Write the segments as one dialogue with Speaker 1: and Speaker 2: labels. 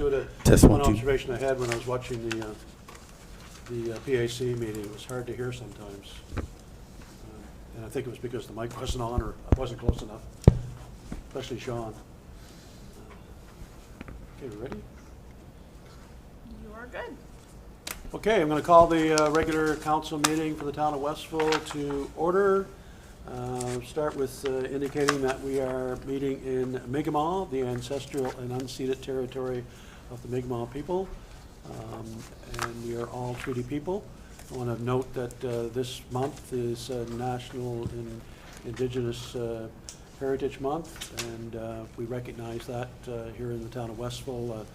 Speaker 1: do it.
Speaker 2: Test
Speaker 1: One
Speaker 2: 1, 2.
Speaker 1: observation I had when I was watching the PAC meeting, it was hard to hear sometimes. And I think it was because the mic wasn't on or I wasn't close enough, especially Sean. Okay, we ready?
Speaker 3: You are good.
Speaker 1: Okay, I'm going to call the regular council meeting for the town of Westville to order. Start with indicating that we are meeting in Mi'kmaq, the ancestral and unceded territory of the Mi'kmaq people. And we are all treaty people. I want to note that this month is National Indigenous Heritage Month, and we recognize that here in the town of Westville.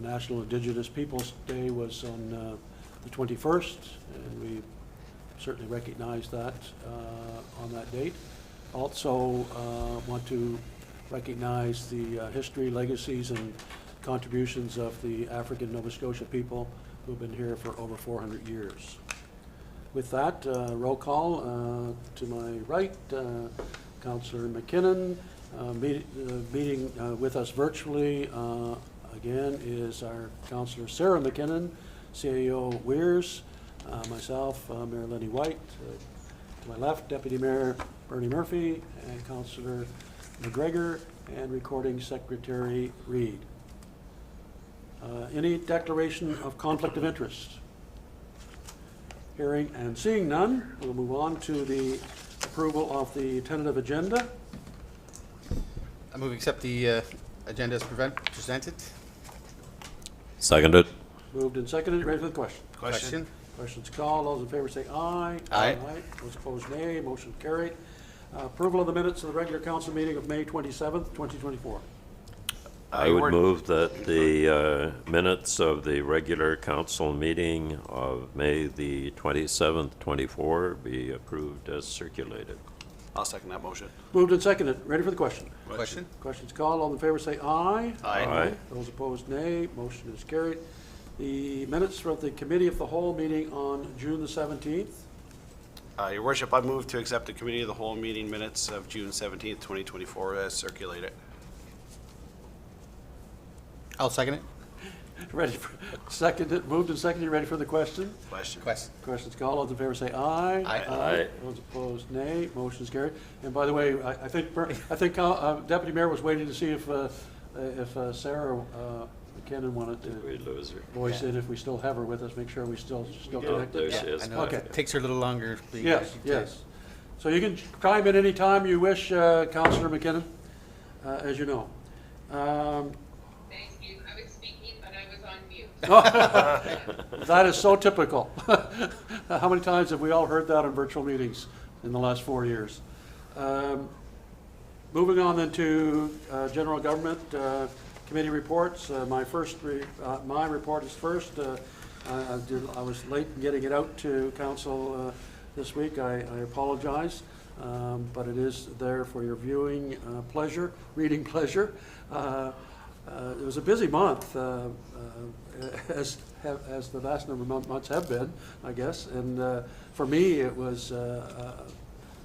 Speaker 1: National Indigenous Peoples Day was on the 21st, and we certainly recognize that on that date. Also want to recognize the history, legacies, and contributions of the African Nova Scotia people who've been here for over 400 years. With that, roll call to my right, Councillor McKinnon. Meeting with us virtually again is our Councillor Sarah McKinnon, CAO Weirs, myself, Mayor Lenny White, to my left, Deputy Mayor Bernie Murphy, and Councillor McGregor, and Recording Secretary Reed. Any declaration of conflict of interest? Hearing and seeing none, we'll move on to the approval of the tentative agenda.
Speaker 2: I move accept the agenda as presented.
Speaker 4: Seconded.
Speaker 1: Moved and seconded. Ready for the question?
Speaker 2: Question.
Speaker 1: Questions called. Those in favor say aye.
Speaker 2: Aye.
Speaker 1: Those opposed, nay. Motion carried. Approval of the minutes of the regular council meeting of May 27th, 2024.
Speaker 4: I would move that the minutes of the regular council meeting of May the 27th, 24 be approved as circulated.
Speaker 5: I'll second that motion.
Speaker 1: Moved and seconded. Ready for the question?
Speaker 2: Question.
Speaker 1: Questions called. All in favor say aye.
Speaker 4: Aye.
Speaker 1: Those opposed, nay. Motion is carried. The minutes from the committee of the whole meeting on June the 17th.
Speaker 5: Your worship, I move to accept the committee of the whole meeting minutes of June 17th, 2024 as circulated.
Speaker 2: I'll second it.
Speaker 1: Ready for seconded. Moved and seconded. Ready for the question?
Speaker 5: Question.
Speaker 1: Questions called. All in favor say aye.
Speaker 4: Aye.
Speaker 1: Those opposed, nay. Motion is carried. And by the way, I think Deputy Mayor was waiting to see if Sarah McKinnon wanted
Speaker 4: We
Speaker 1: to
Speaker 4: lose her.
Speaker 1: voice in if we still have her with us. Make sure we still connected.
Speaker 4: There she is.
Speaker 2: I know
Speaker 1: Okay.
Speaker 2: it takes her a little longer.
Speaker 1: Yes. So you can chime in any time you wish, Councillor McKinnon, as you know.
Speaker 6: Thank you. I was speaking, but I was on mute.
Speaker 1: That is so typical. How many times have we all heard that in virtual meetings in the last 4 years? Moving on then to general government committee reports. My report is first. I was late in getting it out to council this week. I apologize, but it is there for your viewing pleasure, reading pleasure. It was a busy month, as the last number of months have been, I guess. And for me, it was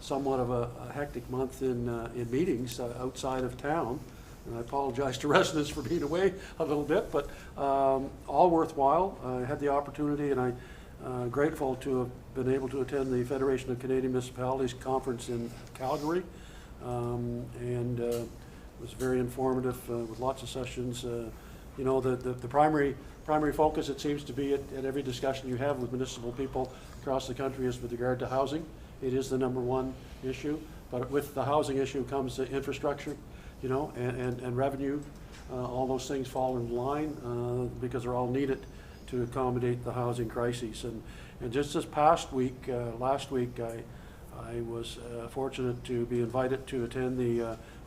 Speaker 1: somewhat of a hectic month in meetings outside of town. And I apologize to residents for being away a little bit, but all worthwhile. I had the opportunity, and I'm grateful to have been able to attend the Federation of Canadian Municipalities Conference in Calgary. And it was very informative with lots of sessions. You know, the primary focus, it seems to be at every discussion you have with municipal people across the country, is with regard to housing. It is the number one issue, but with the housing issue comes the infrastructure, you know, and revenue. All those things fall in line because they're all needed to accommodate the housing crises. And just this past week, last week, I was fortunate to be invited to attend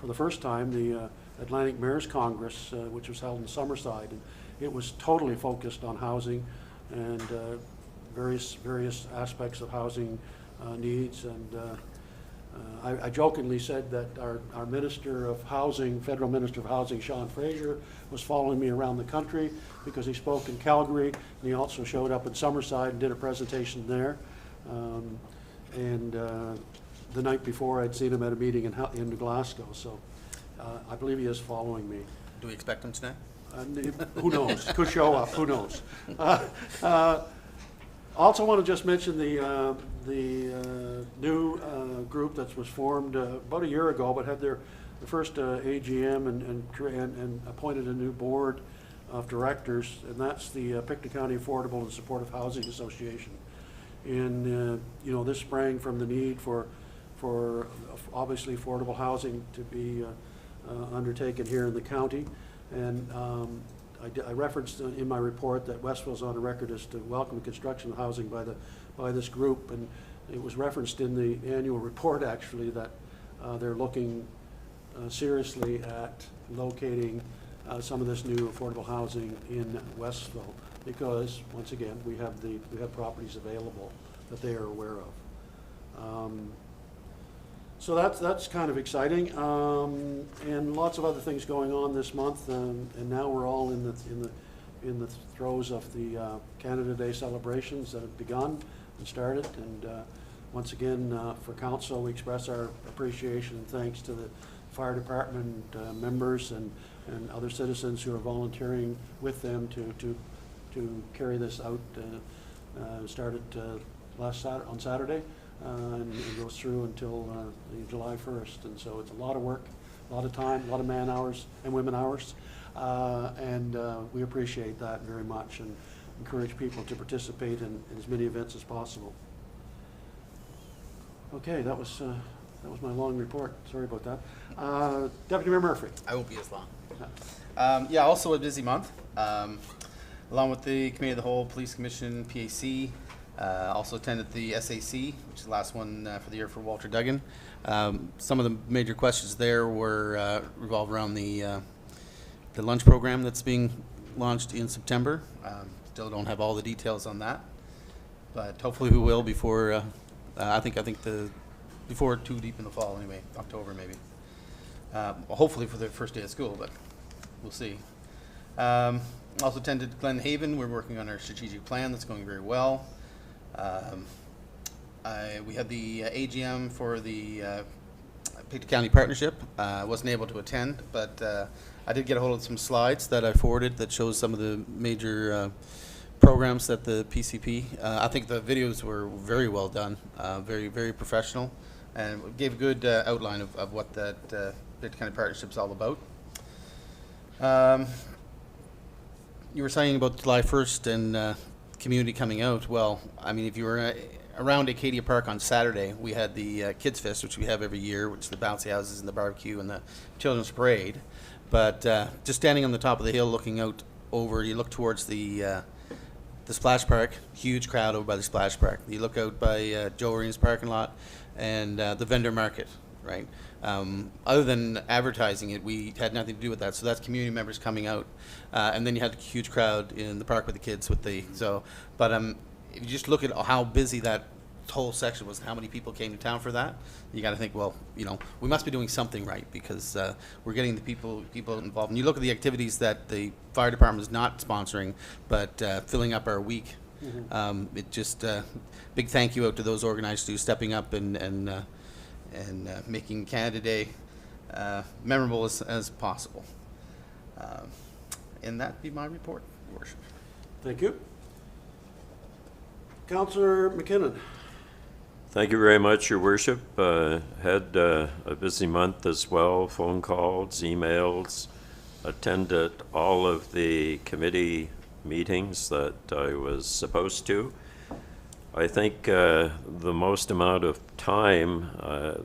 Speaker 1: for the first time, the Atlantic Mayors Congress, which was held in Summerside. And it was totally focused on housing and various aspects of housing needs. And I jokingly said that our Minister of Housing, Federal Minister of Housing, Sean Fraser, was following me around the country because he spoke in Calgary, and he also showed up in Summerside and did a presentation there. The night before, I'd seen him at a meeting in Glasgow, so I believe he is following me.
Speaker 2: Do we expect him tonight?
Speaker 1: Who knows? Could show up, who knows? Also want to just mention the new group that was formed about a year ago, but had their first AGM and appointed a new board of directors, and that's the Pictou County Affordable and Supportive Housing Association. And this sprang from the need for obviously affordable housing to be undertaken here in the county. And I referenced in my report that Westville's on a record as to welcome the construction of housing by this group, and it was referenced in the annual report actually that they're looking seriously at locating some of this new affordable housing in Westville, because once again we have properties available that they are aware of. So that's kind of exciting, and lots of other things going on this month, and now we're all in the throes of the Canada Day celebrations that have begun and started. And once again, for council, we express our appreciation and thanks to the fire department members and other citizens who are volunteering with them to carry this out. Started on Saturday. And it goes through until July 1st, and so it's a lot of work, a lot of time, a lot of man hours and women hours, and we appreciate that very much and encourage people to participate in as many events as possible. Okay, that was my long report. Sorry about that. Deputy Mayor Murphy.
Speaker 2: I won't be as long. Yeah, also a busy month. Along with the Committee of the Whole, Police Commission, PAC. Also attended the SAC, which is the last one for the year for Walter Duggan. Some of the major questions there were revolved around the lunch program that's being launched in September. Still don't have all the details on that, but hopefully we will before I think before too deep in the fall anyway, October maybe. Hopefully for the first day of school, but we'll see. Also attended Glen Haven. We're working on our strategic plan. That's going very well. We had the AGM for the Pictou County Partnership. I wasn't able to attend, but I did get a hold of some slides that I forwarded that shows some of the major programs that the PCP. I think the videos were very well done, very, very professional, and gave a good outline of what that Pictou County Partnership is all about. You were saying about July 1st and community coming out. Well, I mean, if you were around Acadia Park on Saturday, we had the Kids Fest, which we have every year, which is the bouncy houses and the barbecue and the children's parade. But just standing on the top of the hill looking out over, you look towards the splash park, huge crowd over by the splash park. You look out by Joe Arena's parking lot and the vendor market, right? Other than advertising it, we had nothing to do with that. So that's community members coming out. And then you had a huge crowd in the park with the kids but if you just look at how busy that whole section was and how many people came to town for that, you got to think, well, we must be doing something right, because we're getting the people involved. And you look at the activities that the fire department is not sponsoring, but filling up our week. Mm-hmm. It just big thank you out to those organizers who stepping up and making Canada Day memorable as possible. And that be my report, Your Worship.
Speaker 1: Thank you. Councillor McKinnon.
Speaker 4: Thank you very much, Your Worship. Had a busy month as well, phone calls, emails, attended all of the committee meetings that I was supposed to. I think the most amount of time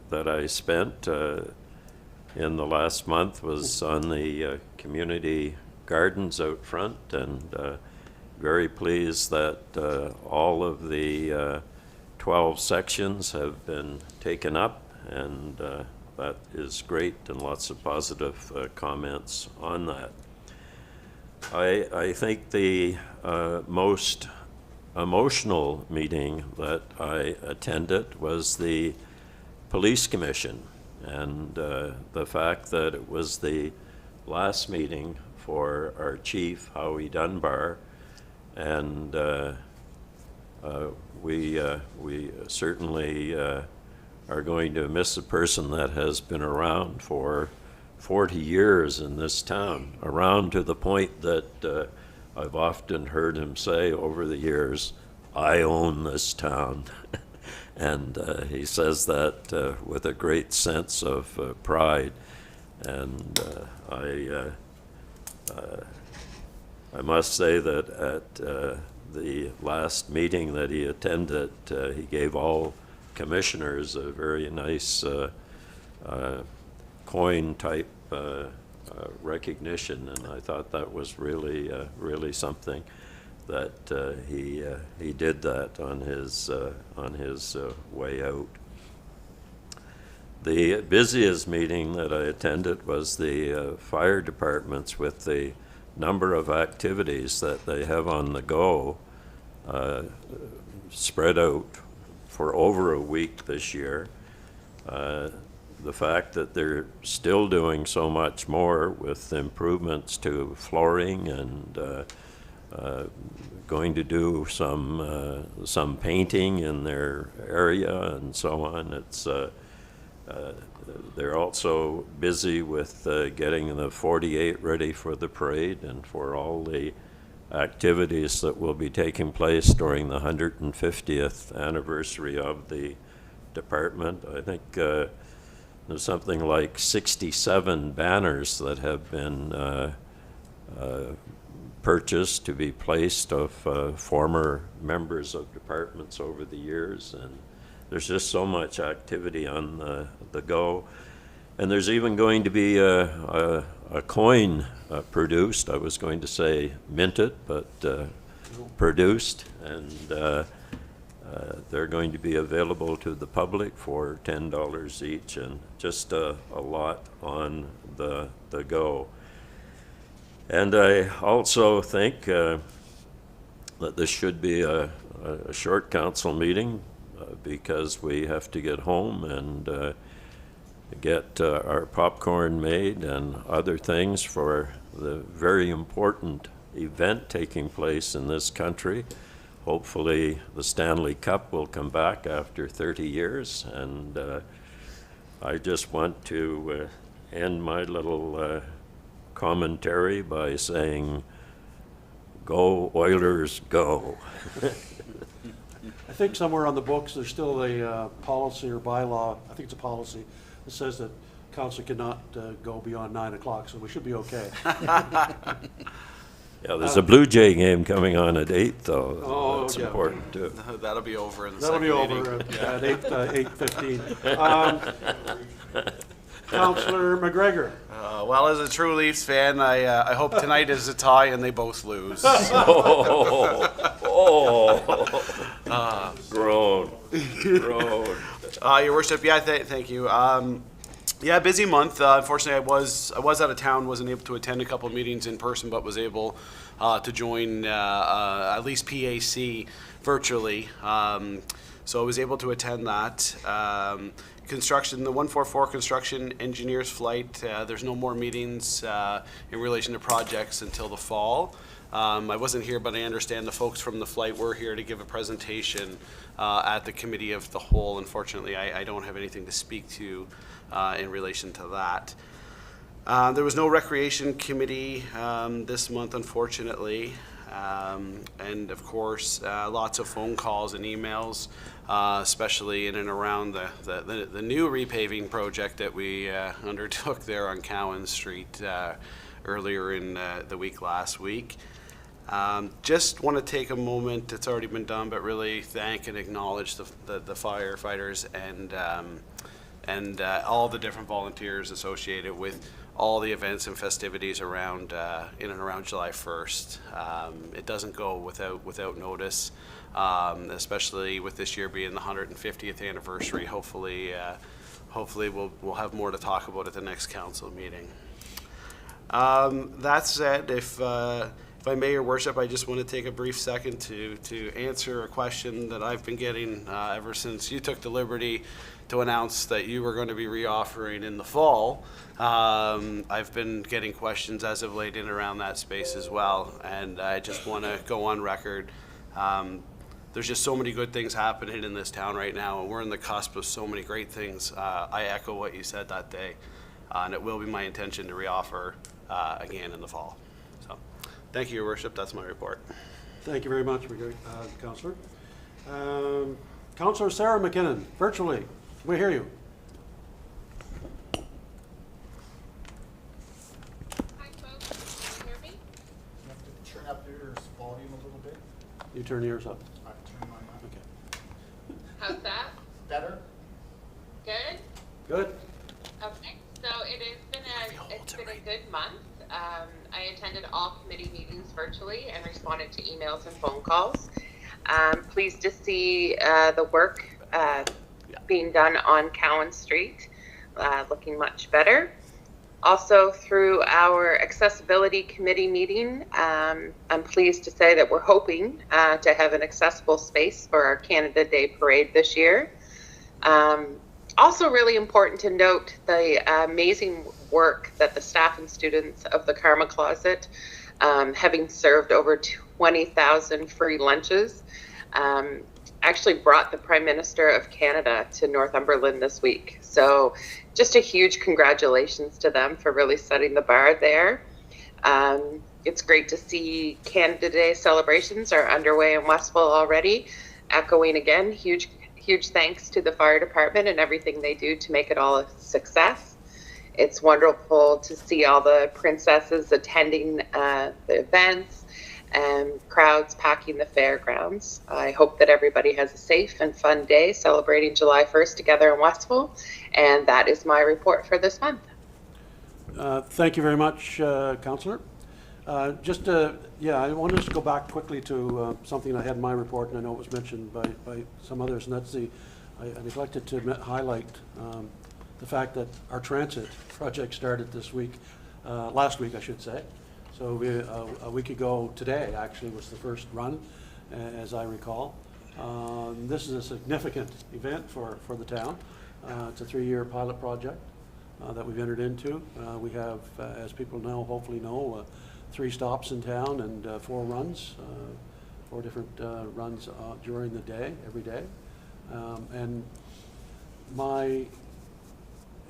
Speaker 4: that I spent in the last month was on the community gardens out front, and very pleased that all of the 12 sections have been taken up, and that is great, and lots of positive comments on that. I think the most emotional meeting that I attended was the Police Commission, and the fact that it was the last meeting for our chief, Howie Dunbar, and we certainly are going to miss a person that has been around for 40 years in this town, around to the point that I've often heard him say over the years, "I own this town." And he says that with a great sense of pride. And I must say that at the last meeting that he attended, he gave all commissioners a very nice coin type recognition, and I thought that was really really something that he did that on his way out. The busiest meeting that I attended was the fire departments, with the number of activities that they have on the go, spread out for over a week this year. The fact that they're still doing so much more with improvements to flooring and going to do some painting in their area and so on. It's they're also busy with getting the 48 ready for the parade and for all the activities that will be taking place during the 150th anniversary of the department. I think there's something like 67 banners that have been purchased to be placed of former members of departments over the years, and there's just so much activity on the go. And there's even going to be a coin produced. I was going to say minted, but produced, and they're going to be available to the public for $10 each, and just a lot on the go. And I also think that this should be a short council meeting because we have to get home and get our popcorn made and other things for the very important event taking place in this country. Hopefully the Stanley Cup will come back after 30 years, and I just want to end my little commentary by saying, "Go Oilers, go."
Speaker 1: I think somewhere on the books, there's still a policy or bylaw, I think it's a policy, that says that council cannot go beyond 9 o'clock, so we should be okay.
Speaker 4: Yeah, there's a Blue Jay game coming on at 8, though.
Speaker 1: Oh,
Speaker 4: That's
Speaker 1: yeah.
Speaker 4: important, too.
Speaker 5: That'll be over in the
Speaker 1: That'll be
Speaker 5: second
Speaker 1: over
Speaker 5: meeting.
Speaker 1: at 8:15. Councillor McGregor.
Speaker 5: Well, as a true Leafs fan, I hope tonight is a tie and they both lose.
Speaker 4: Groan.
Speaker 5: Your Worship, yeah, thank you. Yeah, busy month. Unfortunately, I was out of town, wasn't able to attend a couple of meetings in person, but was able to join at least PAC virtually. So I was able to attend that. Construction, the 144 construction engineers flight, there's no more meetings in relation to projects until the fall. I wasn't here, but I understand the folks from the flight were here to give a presentation at the committee of the whole. Unfortunately, I don't have anything to speak to in relation to that. There was no recreation committee this month, unfortunately. And of course, lots of phone calls and emails, especially in and around the new repaving project that we undertook there on Cowan Street earlier in the week last week. Just want to take a moment, it's already been done, but really thank and acknowledge the firefighters and all the different volunteers associated with all the events and festivities around in and around July 1st. It doesn't go without notice, especially with this year being the 150th anniversary. Hopefully we'll have more to talk about at the next council meeting. That said, if I may, Your Worship, I just want to take a brief second to answer a question that I've been getting ever since you took the liberty to announce that you were going to be reoffering in the fall. I've been getting questions as of late in and around that space as well, and I just want to go on record. There's just so many good things happening in this town right now, and we're in the cusp of so many great things. I echo what you said that day. and it will be my intention to reoffer again in the fall. So, thank you, Your Worship. That's my report.
Speaker 1: Thank you very much, Councillor. Councillor Sarah McKinnon, virtually. Can we hear you?
Speaker 6: Hi, folks. Can you hear me?
Speaker 7: You have to turn up your volume a little bit.
Speaker 1: You turn yours up.
Speaker 7: I turn mine up.
Speaker 1: Okay.
Speaker 6: How's that?
Speaker 7: Better?
Speaker 6: Good?
Speaker 1: Good.
Speaker 6: Okay. So it's been a good month. I attended all committee meetings virtually and responded to emails and phone calls. Pleased to see the work being done on Cowan Street, looking much better. Also, through our accessibility committee meeting, I'm pleased to say that we're hoping to have an accessible space for our Canada Day parade this year. Also really important to note the amazing work that the staff and students of the Karma Closet, having served over 20,000 free lunches, actually brought the Prime Minister of Canada to Northumberland this week. So just a huge congratulations to them for really setting the bar there. It's great to see Canada Day celebrations are underway in Westville already. Echoing again, huge thanks to the fire department and everything they do to make it all a success. It's wonderful to see all the princesses attending the events and crowds packing the fairgrounds. I hope that everybody has a safe and fun day celebrating July 1st together in Westville. And that is my report for this month.
Speaker 1: Thank you very much, Councillor. I wanted to go back quickly to something I had in my report, and I know it was mentioned by some others, and that's I neglected to highlight the fact that our transit project started this week, last week I should say. So a week ago today actually was the first run, as I recall. This is a significant event for the town. It's a 3-year pilot project that we've entered into. We have, as people know, hopefully know, 3 stops in town and 4 runs, 4 different runs during the day, every day. And my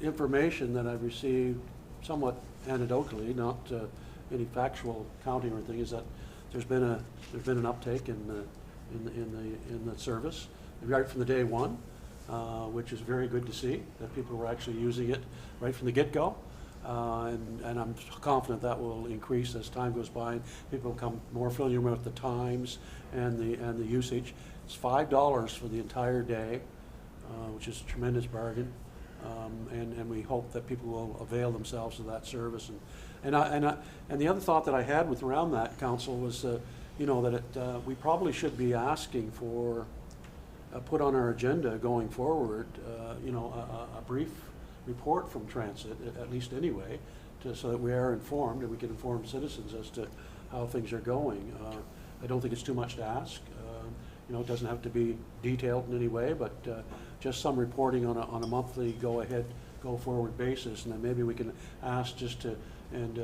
Speaker 1: information that I've received, somewhat anecdotally, not any factual counting or anything, is that there's been an uptake in the service right from the day one, which is very good to see that people were actually using it right from the get-go. And I'm confident that will increase as time goes by. People become more familiar with the times and the usage. It's $5 for the entire day, which is a tremendous bargain. And we hope that people will avail themselves of that service. And the other thought that I had with around that, Council, was that we probably should be asking for put on our agenda going forward, a brief report from transit, at least anyway, so that we are informed and we can inform citizens as to how things are going. I don't think it's too much to ask. It doesn't have to be detailed in any way, but just some reporting on a monthly go forward basis, and then maybe we can ask just to, and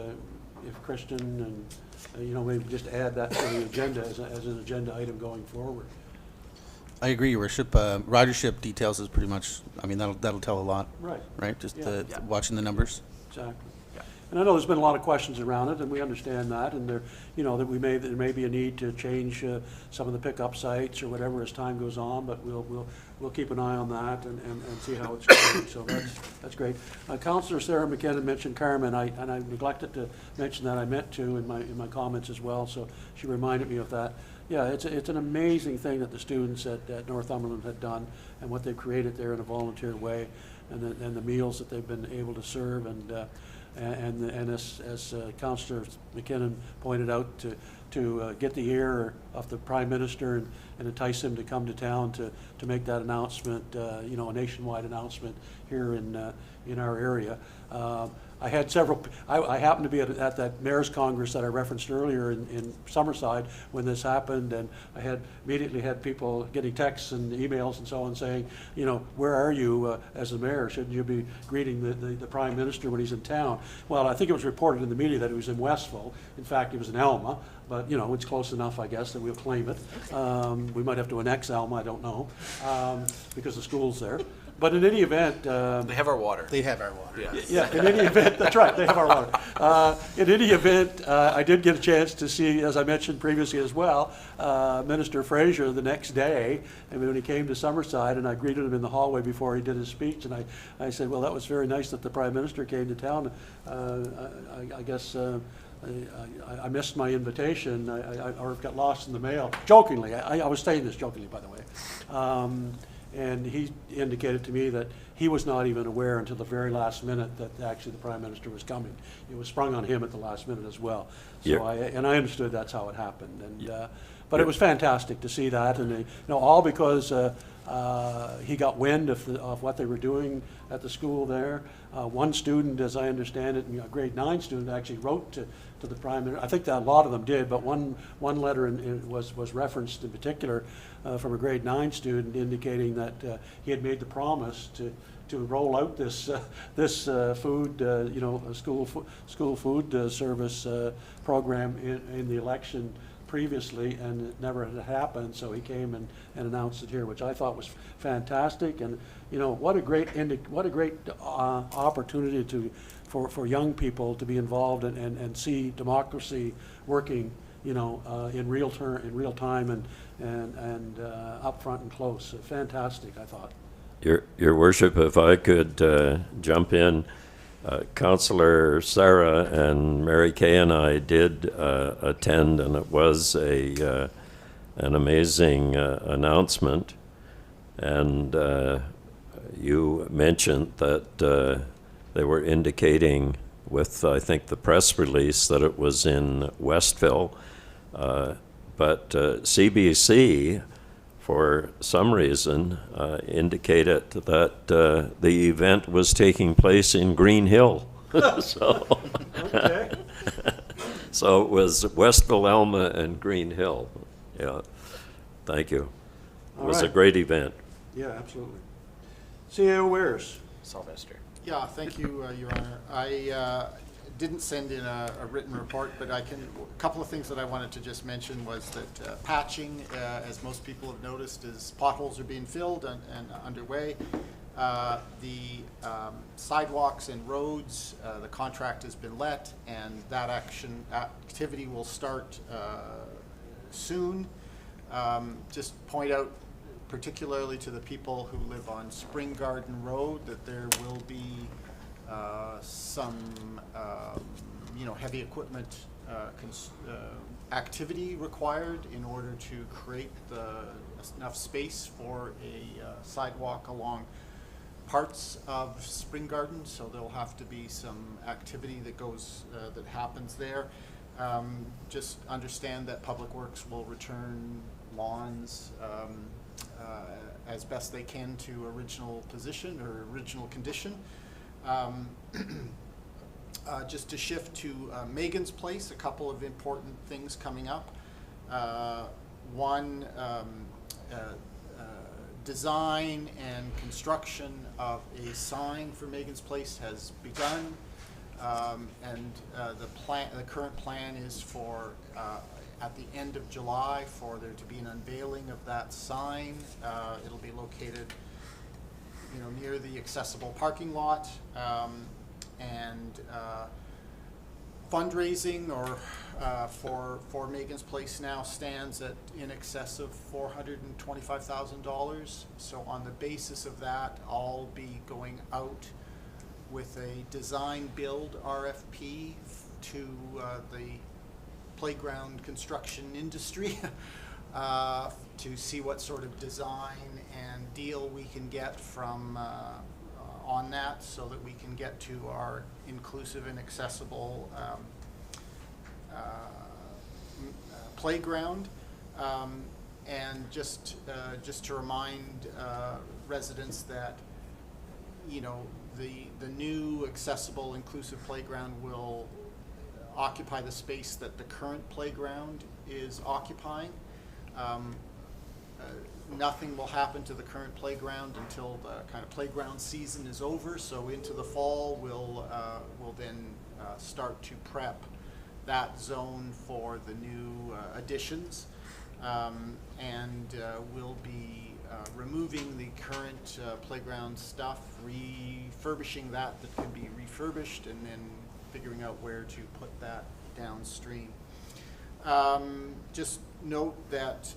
Speaker 1: if Christian and maybe just add that to the agenda as an agenda item going forward.
Speaker 2: I agree, Your Worship. Ridership details is pretty much, that'll tell a lot.
Speaker 1: Right.
Speaker 2: Right? Just
Speaker 1: Yeah.
Speaker 2: watching the numbers.
Speaker 1: Exactly. And I know there's been a lot of questions around it, and we understand that, and there may be a need to change some of the pickup sites or whatever as time goes on, but we'll keep an eye on that and see how it's going. So that's great. Councillor Sarah McKinnon mentioned Carmen, and I neglected to mention that. I meant to in my comments as well. So she reminded me of that. Yeah, it's an amazing thing that the students at Northumberland had done, and what they've created there in a volunteer way, and the meals that they've been able to serve, and as Councillor McKinnon pointed out, to get the ear of the Prime Minister and entice him to come to town to make that announcement, a nationwide announcement here in our area. I had several. I happened to be at that Mayor's Congress that I referenced earlier in Summerside when this happened, and I immediately had people getting texts and emails and so on saying, where are you as the mayor? Shouldn't you be greeting the Prime Minister when he's in town? Well, I think it was reported in the media that he was in Westville. In fact, he was in Alma, but it's close enough, I guess, that we'll claim it. We might have to annex Alma, I don't know, because the school's there. But in any event,
Speaker 5: They have our water.
Speaker 2: They have our water.
Speaker 5: Yeah.
Speaker 1: yeah, in any event, that's right, they have our water. In any event, I did get a chance to see, as I mentioned previously as well, Minister Fraser the next day, and when he came to Summerside, and I greeted him in the hallway before he did his speech, and I said, well, that was very nice that the Prime Minister came to town. I guess I missed my invitation, or got lost in the mail, jokingly. I was saying this jokingly, by the way. And he indicated to me that he was not even aware until the very last minute that actually the Prime Minister was coming. It was sprung on him at the last minute as well. So
Speaker 4: Yeah.
Speaker 1: I understood that's how it happened. And but it was fantastic to see that, and all because he got wind of what they were doing at the school there. One student, as I understand it, a grade 9 student, actually wrote to the Prime Minister. I think that a lot of them did, but one letter was referenced in particular from a grade 9 student indicating that he had made the promise to roll out this food, school food service program in the election previously, and it never had happened. So he came and announced it here, which I thought was fantastic. And what a great opportunity for young people to be involved and see democracy working, in real time and up front and close. Fantastic, I thought.
Speaker 4: Your Worship, if I could jump in, Councillor Sarah and Mary Kay and I did attend, and it was an amazing announcement. And you mentioned that they were indicating with, I think, the press release that it was in Westville, but CBC, for some reason, indicated that the event was taking place in Green Hill. So,
Speaker 1: Okay.
Speaker 4: so it was Westville, Alma, and Green Hill. Yeah, thank you. It
Speaker 1: All
Speaker 4: was a
Speaker 1: right.
Speaker 4: great event.
Speaker 1: Yeah, absolutely. CAO Weirs.
Speaker 5: Sylvester.
Speaker 7: Yeah, thank you, Your Honor. I didn't send in a written report, but a couple of things that I wanted to just mention was that patching, as most people have noticed, is potholes are being filled and underway. The sidewalks and roads, the contract has been let, and that activity will start soon. Just point out particularly to the people who live on Spring Garden Road that there will be some heavy equipment activity required in order to create enough space for a sidewalk along parts of Spring Garden. So there'll have to be some activity that happens there. Just understand that Public Works will return lawns as best they can to original position or original condition. Just to shift to Megan's Place, a couple of important things coming up. One, design and construction of a sign for Megan's Place has begun, and the current plan is for at the end of July for there to be an unveiling of that sign. It'll be located near the accessible parking lot, and fundraising for Megan's Place now stands at in excess of $425,000. So on the basis of that, I'll be going out with a design build RFP to the playground construction industry to see what sort of design and deal we can get from on that, so that we can get to our inclusive and accessible playground. And just to remind residents that the new accessible inclusive playground will occupy the space that the current playground is occupying. Nothing will happen to the current playground until the kind of playground season is over. So into the fall, we'll then start to prep that zone for the new additions, and we'll be removing the current playground stuff, refurbishing that can be refurbished, and then figuring out where to put that downstream. Just note that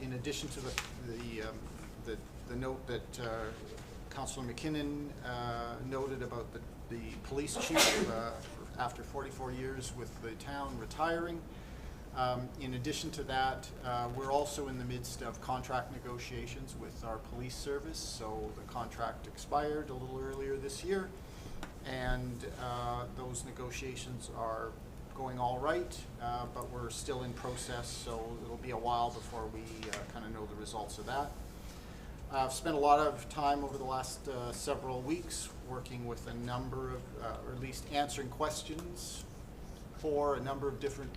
Speaker 7: in addition to the note that Councillor McKinnon noted about the police chief after 44 years with the town retiring. In addition to that, we're also in the midst of contract negotiations with our police service. So the contract expired a little earlier this year, and those negotiations are going all right, but we're still in process, so it'll be a while before we kind of know the results of that. I've spent a lot of time over the last several weeks working with a number of, or at least answering questions for a number of different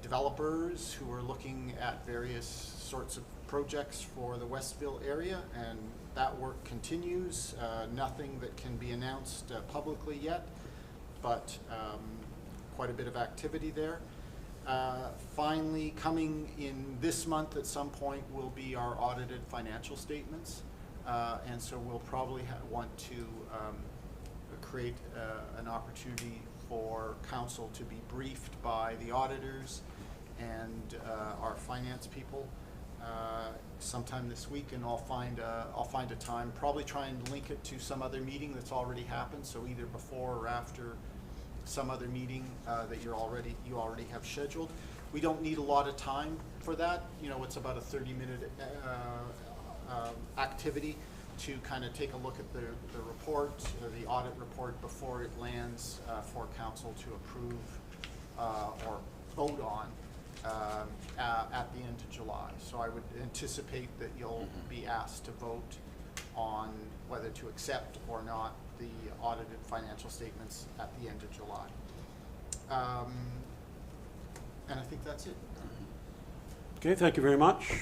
Speaker 7: developers who are looking at various sorts of projects for the Westville area, and that work continues. Nothing that can be announced publicly yet, but quite a bit of activity there. Finally, coming in this month at some point will be our audited financial statements, and so we'll probably want to create an opportunity for council to be briefed by the auditors and our finance people sometime this week, and I'll find a time, probably try and link it to some other meeting that's already happened, so either before or after some other meeting that you already have scheduled. We don't need a lot of time for that. You know, it's about a 30-minute activity to kind of take a look at the report, the audit report, before it lands for council to approve or vote on at the end of July. So I would anticipate that you'll be asked to vote on whether to accept or not the audited financial statements at the end of July. And I think that's it.
Speaker 1: Okay, thank you very much.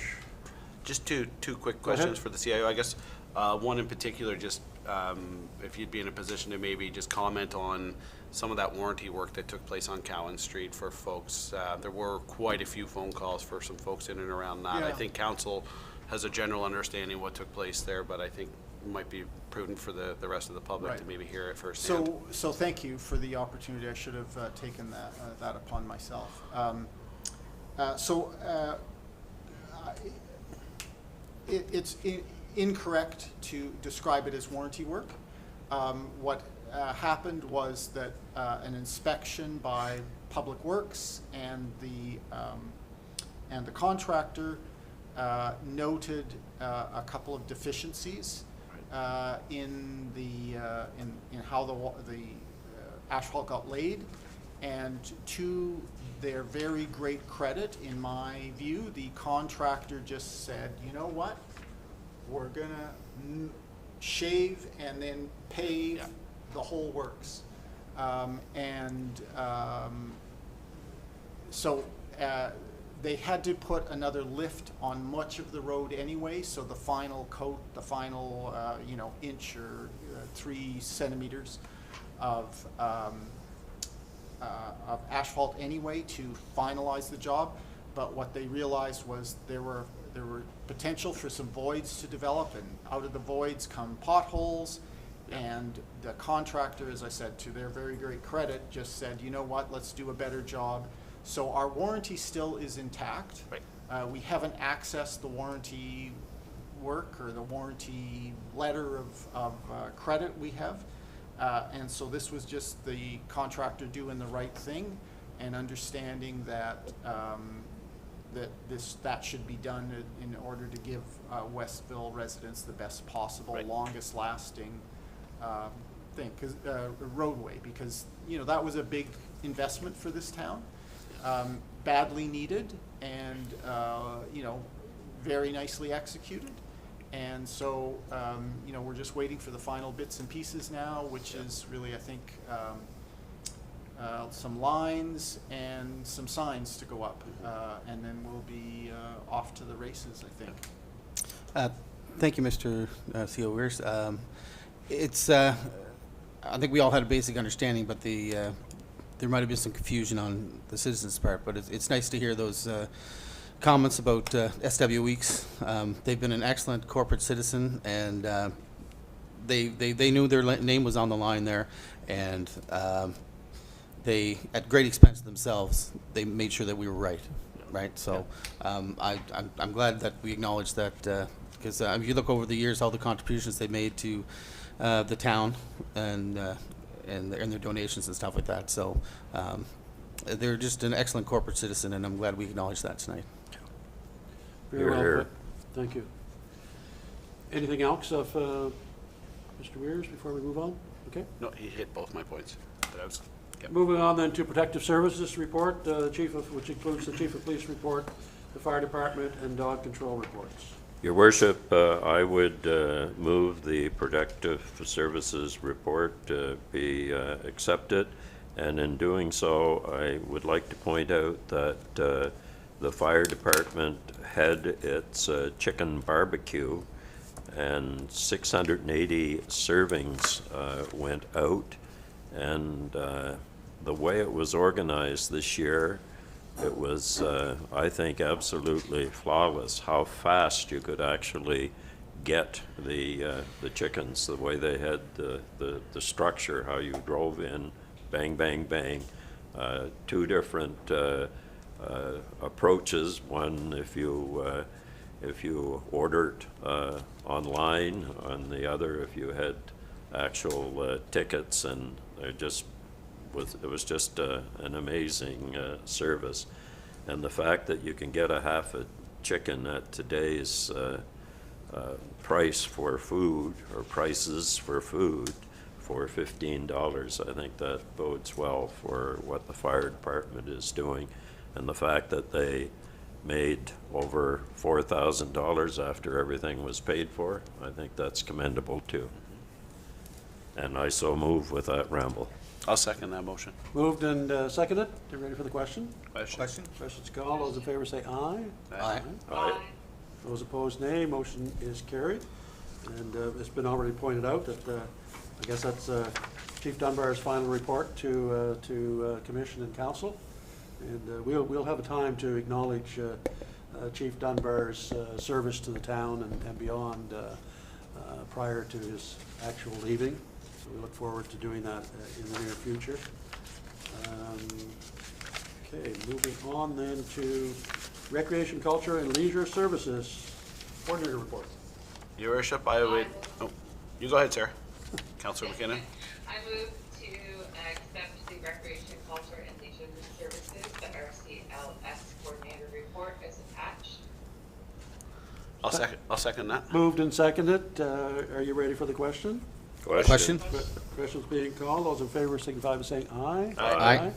Speaker 5: Just two quick
Speaker 1: Go ahead.
Speaker 5: questions for the CIO, I guess. One in particular, just if you'd be in a position to maybe just comment on some of that warranty work that took place on Cowan Street for folks. There were quite a few phone calls for some folks in and around that.
Speaker 7: Yeah.
Speaker 5: I think council has a general understanding what took place there, but I think it might be prudent for the rest of the public
Speaker 7: Right.
Speaker 5: to maybe hear it firsthand.
Speaker 7: So thank you for the opportunity. I should have taken that upon myself. It's incorrect to describe it as warranty work. What happened was that an inspection by Public Works and the contractor noted a couple of deficiencies in how the asphalt got laid, and to their very great credit, in my view, the contractor just said, you know what, we're gonna shave and then pave the whole works. So they had to put another lift on much of the road anyway, so the final coat, the final inch or 3 centimeters of asphalt anyway to finalize the job. But what they realized was there were potential for some voids to develop, and out of the voids come potholes. And the contractor, as I said, to their very great credit, just said, you know what, let's do a better job. So our warranty still is intact.
Speaker 5: Right.
Speaker 7: We haven't accessed the warranty work or the warranty letter of credit we have. And so this was just the contractor doing the right thing and understanding that that should be done in order to give Westville residents the best possible,
Speaker 5: Right.
Speaker 7: longest lasting roadway, because that was a big investment for this town, badly needed, and very nicely executed. And so we're just waiting for the final bits and pieces now, which is really, I think, some lines and some signs to go up, and then we'll be off to the races, I think.
Speaker 2: Thank you, Mr. CO. Weirs. I think we all had a basic understanding, but there might have been some confusion on the citizens' part. But it's nice to hear those comments about SW Weeks. They've been an excellent corporate citizen, and they knew their name was on the line there, and they, at great expense to themselves, they made sure that we were right. So I'm glad that we acknowledge that, because if you look over the years, all the contributions they made to the town and their donations and stuff like that. So they're just an excellent corporate citizen, and I'm glad we acknowledge that tonight.
Speaker 1: Very well
Speaker 4: Here.
Speaker 1: put. Thank you. Anything else of Mr. Weirs before we move on? Okay.
Speaker 5: No, he hit both my points. But I was, yep.
Speaker 1: Moving on then to Protective Services report, which includes the Chief of Police report, the Fire Department, and Dog Control reports.
Speaker 4: Your Worship, I would move the Protective Services report be accepted, and in doing so, I would like to point out that the Fire Department had its chicken barbecue, and 680 servings went out, and the way it was organized this year, it was, I think, absolutely flawless, how fast you could actually get the chickens, the way they had the structure, how you drove in, bang, bang, bang, two different approaches. One, if you ordered online, on the other, if you had actual tickets, and it was just an amazing service. And the fact that you can get a half a chicken at today's price for food, or prices for food, for $15, I think that bodes well for what the fire department is doing. And the fact that they made over $4,000 after everything was paid for, I think that's commendable too. And I so move with that ramble.
Speaker 5: I'll second that motion.
Speaker 1: Moved and seconded. You ready for the question?
Speaker 5: Question?
Speaker 1: Questions called. Those in favor say aye.
Speaker 2: Aye.
Speaker 4: Aye.
Speaker 1: Those opposed, nay. Motion is carried. And it's been already pointed out that I guess that's Chief Dunbar's final report to Commission and Council. And we'll have a time to acknowledge Chief Dunbar's service to the town and beyond prior to his actual leaving. So we look forward to doing that in the near future. Okay, moving on then to Recreation, Culture, and Leisure Services. Coordinator report.
Speaker 5: Your Worship, I would, oh, you go ahead, Sarah. Councilor McKinnon.
Speaker 6: I move to accept the Recreation, Culture, and Leisure Services, the RCLS Coordinator report as attached.
Speaker 5: I'll second that.
Speaker 1: Moved and seconded. Are you ready for the question?
Speaker 2: Question?
Speaker 1: Questions being called. Those in favor signify by saying aye.
Speaker 2: Aye.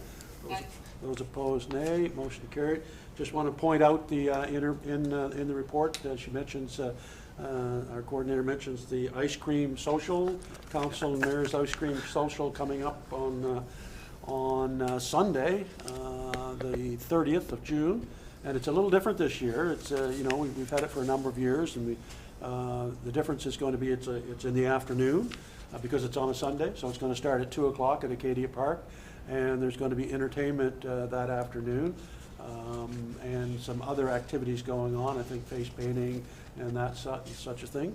Speaker 1: Those opposed, nay. Motion carried. Just want to point out the in the report, she mentions, our coordinator mentions the ice cream social, Council and Mayor's Ice Cream Social coming up on Sunday, the 30th of June. And it's a little different this year. It's, we've had it for a number of years, and the difference is going to be it's in the afternoon because it's on a Sunday. So it's going to start at 2 o'clock at Acadia Park, and there's going to be entertainment that afternoon, and some other activities going on. I think face painting and that such a thing.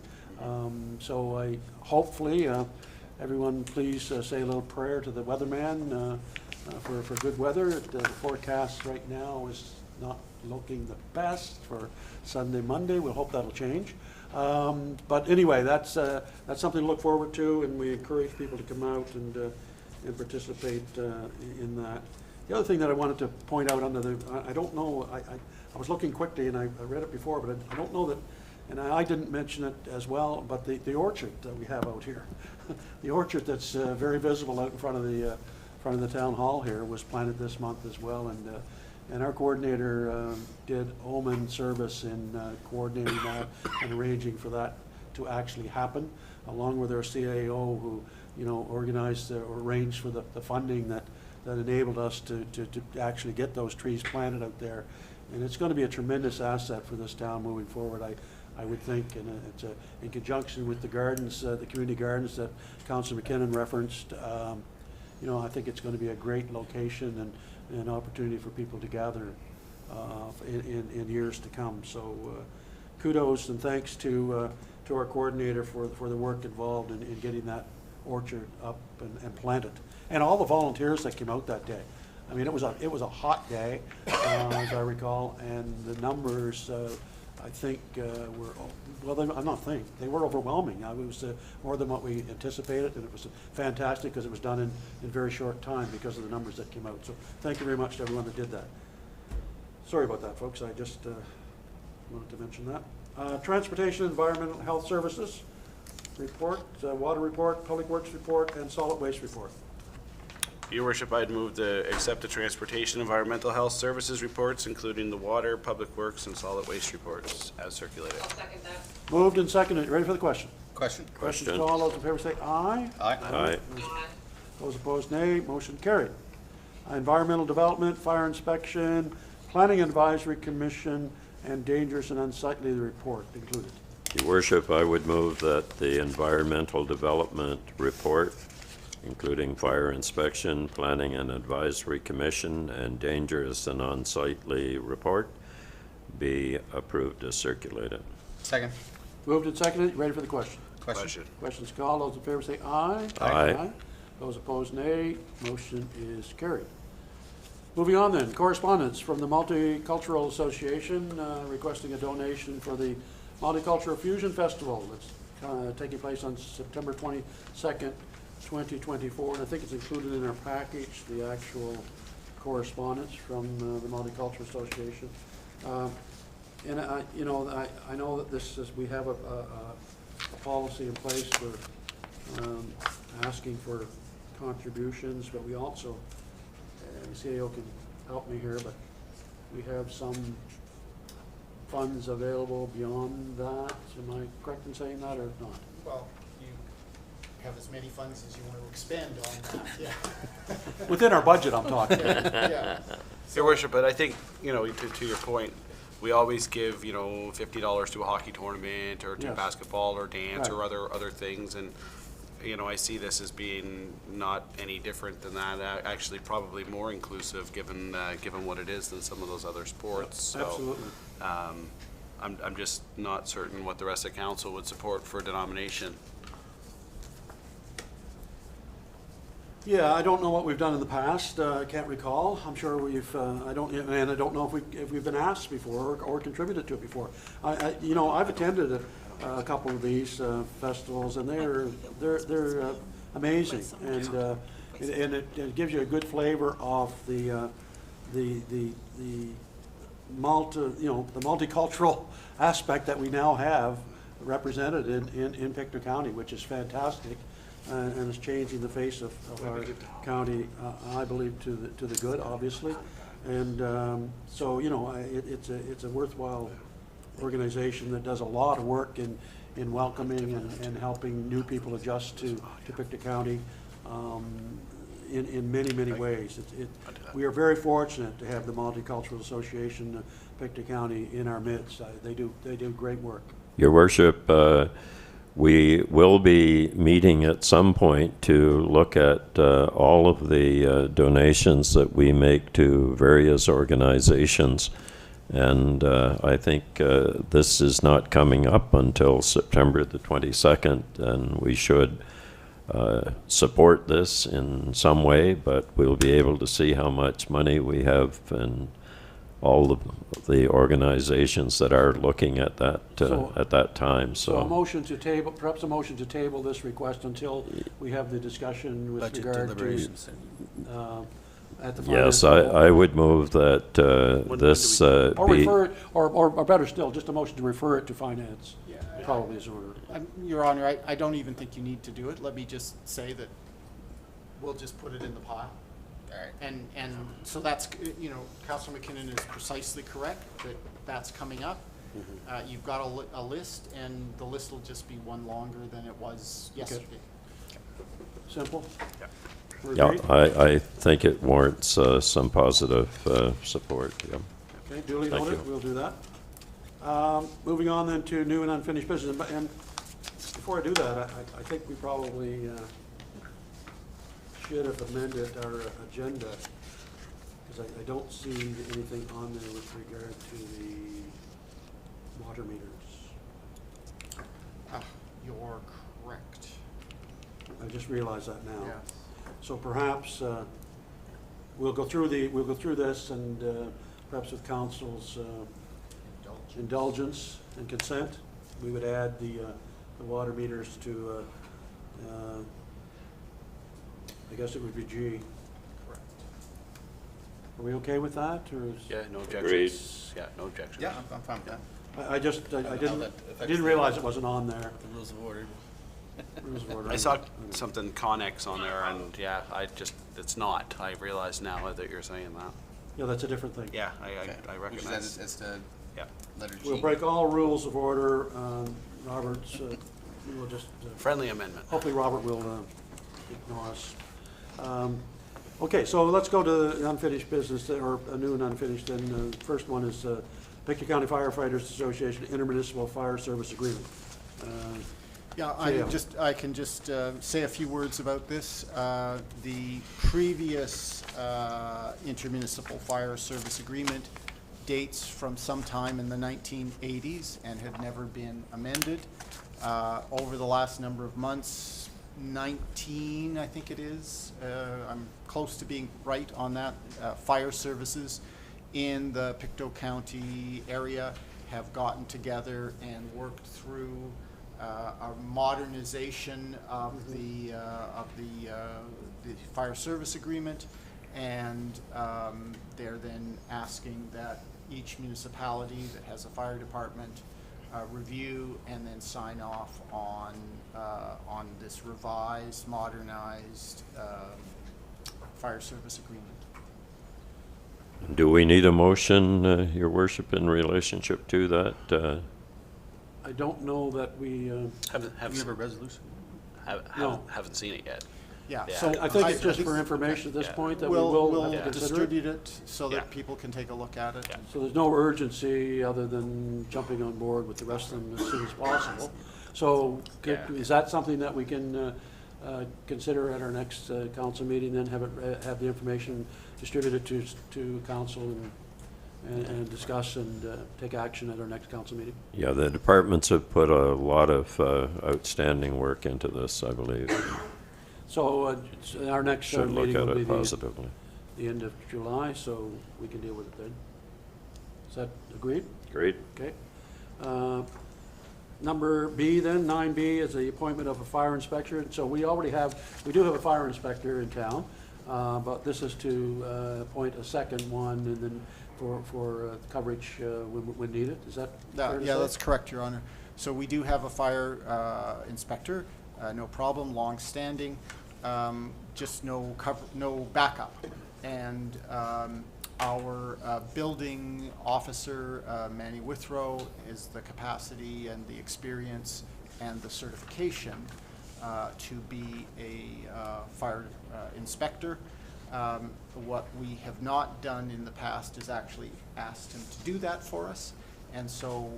Speaker 1: So I hopefully everyone please say a little prayer to the weatherman for good weather. The forecast right now is not looking the best for Sunday, Monday. We'll hope that'll change. But anyway, that's something to look forward to, and we encourage people to come out and participate in that. The other thing that I wanted to point out under the, I don't know, I was looking quickly and I read it before, but I don't know that, and I didn't mention it as well, but the orchard that we have out here, the orchard that's very visible out in front of the town hall here was planted this month as well, and our coordinator did omen service in coordinating that and arranging for that to actually happen, along with our CAO who, organized or arranged for the funding that enabled us to actually get those trees planted out there. And it's going to be a tremendous asset for this town moving forward, I would think, and it's in conjunction with the gardens, the community gardens that Councilor McKinnon referenced. I think it's going to be a great location and an opportunity for people to gather in years to come. So kudos and thanks to our coordinator for the work involved in getting that orchard up and planted, and all the volunteers that came out that day. I mean, it was a hot day, as I recall, and the numbers, I think, were, well, I'm not think, they were overwhelming. It was more than what we anticipated, and it was fantastic because it was done in very short time because of the numbers that came out. So thank you very much to everyone that did that. Sorry about that, folks. I just wanted to mention that. Transportation, Environmental Health Services report, water report, Public Works report, and solid waste report.
Speaker 5: Your worship, I'd move to accept the transportation, environmental health services reports, including the water, public works, and solid waste reports as circulated.
Speaker 6: I'll second that.
Speaker 1: Moved and seconded. Ready for the question?
Speaker 2: Question?
Speaker 1: Questions
Speaker 4: Question.
Speaker 1: called. All those in favor say aye.
Speaker 2: Aye.
Speaker 4: Aye.
Speaker 1: Those opposed, nay. Motion carried. Environmental Development, Fire Inspection, Planning Advisory Commission, and Dangerous and Unsightly report included.
Speaker 4: Your worship, I would move that the environmental development report, including fire inspection, planning and advisory commission, and dangerous and unsightly report, be approved as circulated.
Speaker 2: Second.
Speaker 1: Moved and seconded. Ready for the question?
Speaker 2: Question?
Speaker 1: Questions called. Those in favor say aye.
Speaker 4: Aye.
Speaker 1: Those opposed, nay. Motion is carried. Moving on then, correspondence from the Multicultural Association requesting a donation for the Multicultural Fusion Festival that's taking place on September 22nd, 2024. And I think it's included in our package, the actual correspondence from the Multicultural Association. And I know that this is, we have a policy in place for asking for contributions, but we also, CAO can help me here, but we have some funds available beyond that. Am I correct in saying that or not?
Speaker 7: Well, you have as many funds as you want to expend on that, yeah.
Speaker 1: Within our budget, I'm talking.
Speaker 7: Yeah.
Speaker 5: Your worship, but I think, to your point, we always give, $50 to a hockey tournament or to
Speaker 1: Yes.
Speaker 5: basketball or dance
Speaker 1: Right.
Speaker 5: or other things. And, I see this as being not any different than that, actually probably more inclusive given what it is than some of those other sports. So,
Speaker 1: Absolutely.
Speaker 5: I'm just not certain what the rest of council would support for denomination.
Speaker 1: Yeah, I don't know what we've done in the past. I can't recall. I'm sure we've. I don't know if we've been asked before or contributed to it before. I've attended a couple of these festivals, and they're amazing, and it gives you a good flavor of the multicultural aspect that we now have represented in Pictou County, which is fantastic. And is changing the face of our county, I believe, to the good, obviously. And so, it's a worthwhile organization that does a lot of work in welcoming and helping new people adjust to Pictou County in many ways. We are very fortunate to have the Multicultural Association Pictou County in our midst. They do great work.
Speaker 4: Your worship, we will be meeting at some point to look at all of the donations that we make to various organizations. And I think this is not coming up until September the 22nd, and we should support this in some way, but we'll be able to see how much money we have and all the organizations that are looking at that at that time.
Speaker 1: So a motion to table, perhaps a motion to table this request until we have the discussion with
Speaker 2: Budget
Speaker 1: regard
Speaker 2: deliberations.
Speaker 1: to at the
Speaker 4: Yes,
Speaker 1: finance level.
Speaker 4: I would move that this
Speaker 1: Or
Speaker 4: be.
Speaker 1: refer it, or better still, just a motion to refer it to finance, probably is ordered.
Speaker 7: Your Honor, I don't even think you need to do it. Let me just say that we'll just put it in the pile.
Speaker 2: All right.
Speaker 7: And so that's, Councilor McKinnon is precisely correct that that's coming up. You've got a list, and the list will just be one longer than it was yesterday.
Speaker 1: Simple?
Speaker 5: Yeah.
Speaker 1: We're
Speaker 4: Yeah,
Speaker 1: agreed?
Speaker 4: I think it warrants some positive support. Yeah.
Speaker 1: Okay, duly
Speaker 4: Thank
Speaker 1: noted,
Speaker 4: you.
Speaker 1: we'll do that. Moving on then to new and unfinished business, and before I do that, I think we probably should have amended our agenda, Because I don't see anything on there with regard to the water meters.
Speaker 7: You're correct.
Speaker 1: I just realized that now.
Speaker 7: Yes.
Speaker 1: So perhaps we'll go through this, and perhaps with council's indulgence and consent, we would add the water meters to, I guess it would be G.
Speaker 7: Correct.
Speaker 1: Are we okay with that, or is?
Speaker 5: Yeah, no
Speaker 4: Agreed.
Speaker 5: objections. Yeah, no objections.
Speaker 2: Yeah, I'm fine with that.
Speaker 1: I just, I
Speaker 2: How
Speaker 1: didn't,
Speaker 2: that
Speaker 1: I
Speaker 2: affects
Speaker 1: didn't
Speaker 2: the-
Speaker 1: realize it wasn't on there.
Speaker 2: The rules of order.
Speaker 1: Rules of order.
Speaker 5: I saw something Connex on there, and yeah, it's not. I realize now that you're saying that.
Speaker 1: Yeah, that's a different thing.
Speaker 5: Yeah, I
Speaker 2: Okay. Which
Speaker 5: recognize.
Speaker 2: is as to
Speaker 5: Yeah.
Speaker 2: letter G.
Speaker 1: We'll break all rules of order. Robert's, we'll just,
Speaker 5: Friendly amendment.
Speaker 1: hopefully Robert will ignore us. Okay, so let's go to unfinished business, or a new and unfinished. And the first one is Pictou County Firefighters Association Intermunicipal Fire Service Agreement.
Speaker 7: Yeah,
Speaker 1: Yeah.
Speaker 7: I can just say a few words about this. The previous intermunicipal fire service agreement dates from sometime in the 1980s and had never been amended. Over the last number of months, 19, I think it is, I'm close to being right on that, fire services in the Pictou County area have gotten together and worked through a modernization of the fire service agreement, and they're then asking that each municipality that has a fire department review and then sign off on this revised, modernized fire service agreement.
Speaker 4: Do we need a motion, Your Worship, in relationship to that?
Speaker 1: I don't know that we,
Speaker 5: Haven't
Speaker 2: Do we have a resolution?
Speaker 1: No.
Speaker 5: haven't seen it yet.
Speaker 7: Yeah,
Speaker 5: Yeah.
Speaker 7: so
Speaker 1: I think it's just for information at this
Speaker 5: Yeah.
Speaker 1: point that we will
Speaker 7: we'll
Speaker 1: have to consider it.
Speaker 7: distribute it so
Speaker 5: Yeah.
Speaker 7: that people can take a look at it.
Speaker 5: Yeah.
Speaker 1: So there's no urgency other than jumping on board with the rest of them as soon as possible. So
Speaker 5: Yeah.
Speaker 1: is that something that we can consider at our next council meeting, then have the information distributed to council and discuss and take action at our next council meeting?
Speaker 4: Yeah, the departments have put a lot of outstanding work into this, I believe.
Speaker 1: So our next
Speaker 4: Should look
Speaker 1: meeting
Speaker 4: at
Speaker 1: will be
Speaker 4: it positively.
Speaker 1: the end of July, so we can deal with it then. Is that agreed?
Speaker 4: Great.
Speaker 1: Okay. Number B then, 9B, is the appointment of a fire inspector. So we do have a fire inspector in town, but this is to appoint a second one and then for coverage when needed. Is that fair to
Speaker 7: Yeah,
Speaker 1: say?
Speaker 7: that's correct, Your Honor. So we do have a fire inspector, no problem, long-standing, just no backup. And our building officer, Manny Withrow, is the capacity and the experience and the certification to be a fire inspector. What we have not done in the past is actually asked him to do that for us. And so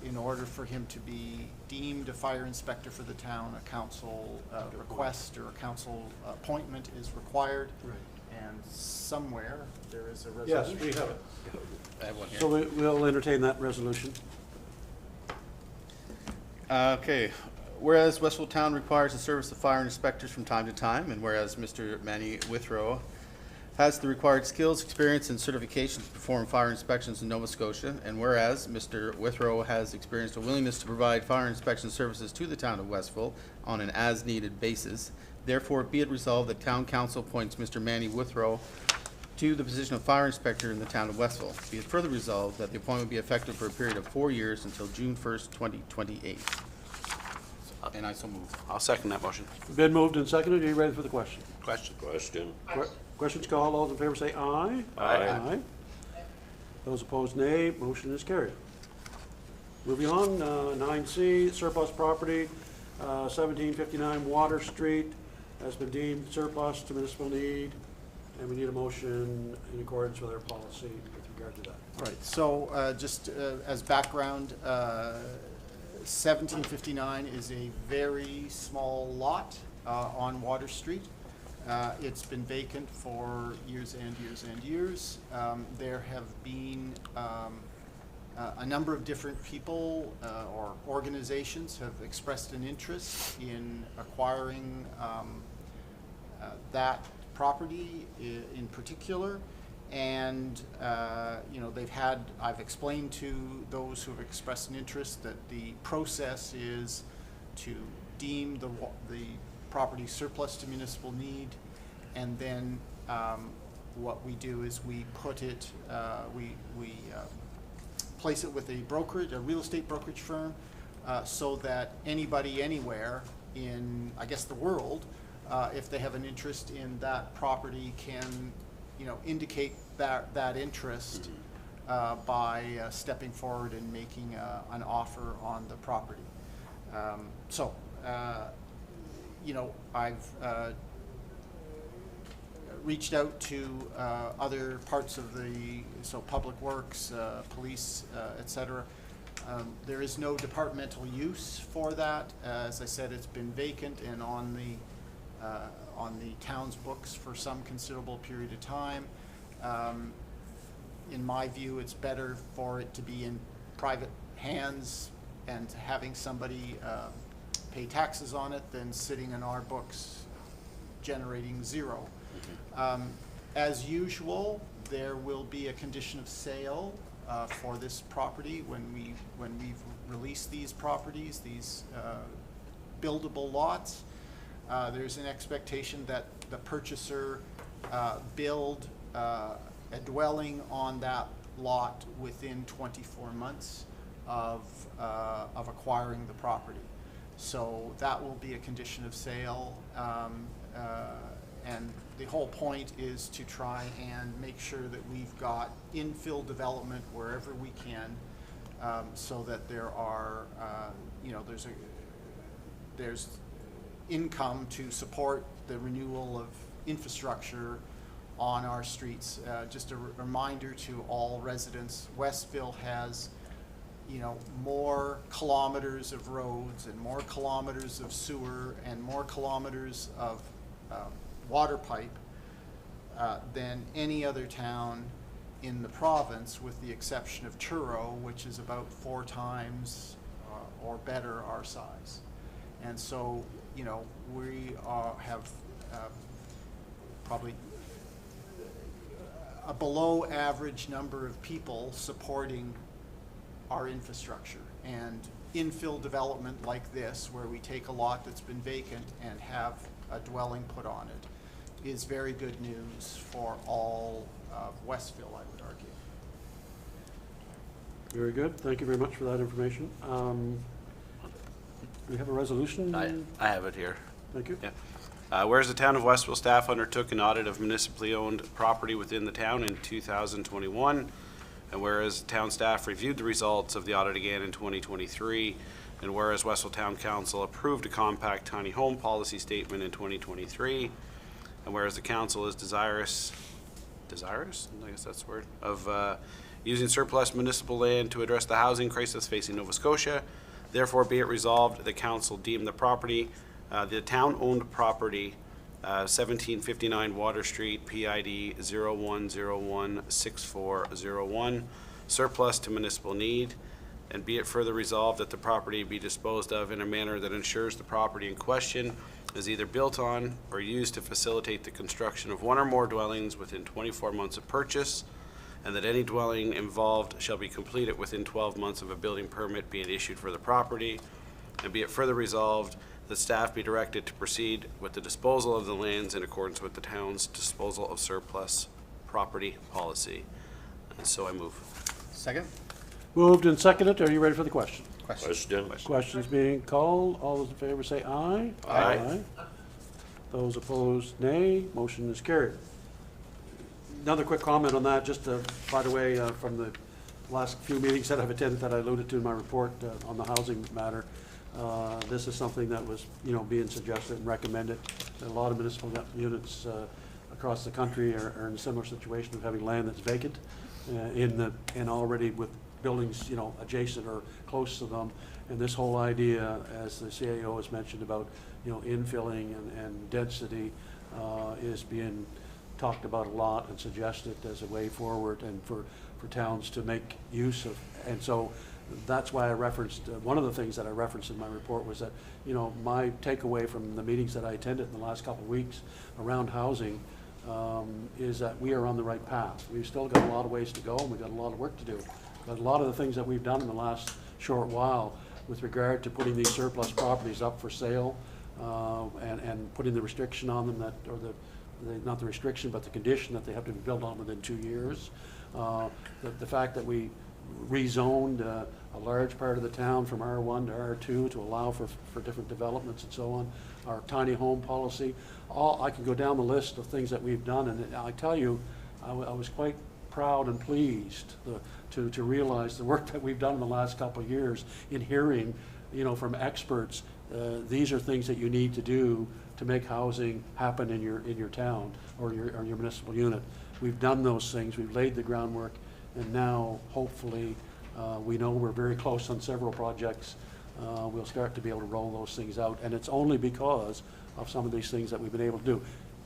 Speaker 7: in order for him to be deemed a fire inspector for the town, a council request or a council appointment is required.
Speaker 1: Right.
Speaker 7: And somewhere there is a
Speaker 1: Yes,
Speaker 7: resolution.
Speaker 1: we have it.
Speaker 2: I have one here.
Speaker 1: So we'll entertain that resolution.
Speaker 2: Okay. Whereas Westville Town requires the service of fire inspectors from time to time, and whereas Mr. Manny Withrow has the required skills, experience, and certification to perform fire inspections in Nova Scotia, and whereas Mr. Withrow has experienced a willingness to provide fire inspection services to the town of Westville on an as-needed basis, therefore be it resolved that Town Council appoints Mr. Manny Withrow to the position of fire inspector in the town of Westville. Be it further resolved that the appointment be effective for a period of 4 years until June 1st, 2028. And I so move.
Speaker 5: I'll second that motion.
Speaker 1: Been moved and seconded. Are you ready for the question?
Speaker 5: Question.
Speaker 1: Questions called. All those in favor say aye.
Speaker 5: Aye.
Speaker 1: Those opposed, nay. Motion is carried. Moving on, 9C, surplus property, 1759 Water Street has been deemed surplus to municipal need, and we need a motion in accordance with our policy with regard to that.
Speaker 7: All right, so just as background, 1759 is a very small lot on Water Street. It's been vacant for years and years and years. There have been a number of different people or organizations have expressed an interest in acquiring that property in particular. And, I've explained to those who have expressed an interest that the process is to deem the property surplus to municipal need, and then what we do is we put it, we place it with a brokerage, a real estate brokerage firm, so that anybody anywhere in, I guess, the world, if they have an interest in that property, can, indicate that interest by stepping forward and making an offer on the property. I've reached out to other parts of public works, police, et cetera. There is no departmental use for that. As I said, it's been vacant and on the town's books for some considerable period of time. In my view, it's better for it to be in private hands and having somebody pay taxes on it than sitting in our books generating zero. As usual, there will be a condition of sale for this property when we've released these properties, these buildable lots. There's an expectation that the purchaser build a dwelling on that lot within 24 months of acquiring the property. So that will be a condition of sale, and the whole point is to try and make sure that we've got infill development wherever we can, so that there are, there's income to support the renewal of infrastructure on our streets. Just a reminder to all residents, Westville has more kilometers of roads and more kilometers of sewer and more kilometers of water pipe than any other town in the province, with the exception of Truro, which is about 4 times or better our size. And so, we have probably a below average number of people supporting our infrastructure. And infill development like this, where we take a lot that's been vacant and have a dwelling put on it, is very good news for all of Westville, I would argue.
Speaker 1: Very good. Thank you very much for that information. Do we have a resolution?
Speaker 5: I have it here.
Speaker 1: Thank you.
Speaker 5: Yeah. Whereas the town of Westville staff undertook an audit of municipally owned property within the town in 2021, and whereas town staff reviewed the results of the audit again in 2023, and whereas Westville Town Council approved a compact tiny home policy statement in 2023, and whereas the council is desirous, I guess that's the word, of using surplus municipal land to address the housing crisis facing Nova Scotia, therefore be it resolved, the council deem the property, the town-owned property, 1759 Water Street, PID 01016401, surplus to municipal need, and be it further resolved that the property be disposed of in a manner that ensures the property in question is either built on or used to facilitate the construction of 1 or more dwellings within 24 months of purchase, and that any dwelling involved shall be completed within 12 months of a building permit being issued for the property, and be it further resolved that staff be directed to proceed with the disposal of the lands in accordance with the town's disposal of surplus property policy. And so I move.
Speaker 2: Second?
Speaker 1: Moved and seconded. Are you ready for the question?
Speaker 4: Question?
Speaker 1: Questions being called. All those in favor say aye.
Speaker 5: Aye.
Speaker 1: Those opposed, nay. Motion is carried. Another quick comment on that, just by the way, from the last few meetings that I've attended that I alluded to in my report on the housing matter. This is something that was, being suggested and recommended. A lot of municipal units across the country are in a similar situation of having land that's vacant and already with buildings, adjacent or close to them. And this whole idea, as the CAO has mentioned about, infilling and density, is being talked about a lot and suggested as a way forward and for towns to make use of. And so that's why I referenced, one of the things that I referenced in my report was that, you know, my takeaway from the meetings that I attended in the last couple of weeks around housing is that we are on the right path. We've still got a lot of ways to go, and we've got a lot of work to do. But a lot of the things that we've done in the last short while with regard to putting these surplus properties up for sale and putting the restriction on them that, or not the restriction, but the condition that they have to be built on within 2 years. The fact that we rezoned a large part of the town from R1 to R2 to allow for different developments and so on. Our tiny home policy. I can go down the list of things that we've done, and I tell you, I was quite proud and pleased to realize the work that we've done in the last couple of years in hearing, you know, from experts. These are things that you need to do to make housing happen in your town or your municipal unit. We've done those things. We've laid the groundwork, and now hopefully we know we're very close on several projects. We'll start to be able to roll those things out, and it's only because of some of these things that we've been able to do.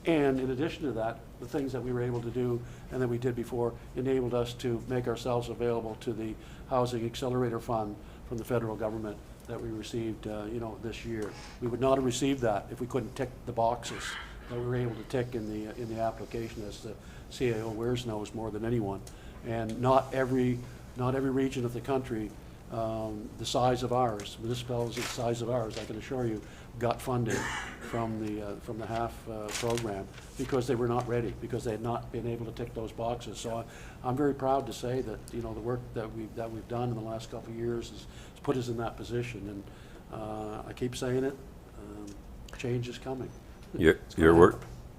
Speaker 1: And in addition to that, the things that we were able to do and that we did before enabled us to make ourselves available to the Housing Accelerator Fund from the federal government that we received, you know, this year. We would not have received that if we couldn't tick the boxes that we were able to tick in the application, as the CAO Weirs knows more than anyone. And not every region of the country, the size of ours, municipalities the size of ours, I can assure you, got funding from the HAF program because they were not ready, because they had not been able to tick those boxes. So I'm very proud to say that, you know, the work that we've done in the last couple of years has put us in that position. And I keep saying it, change is coming.
Speaker 4: Your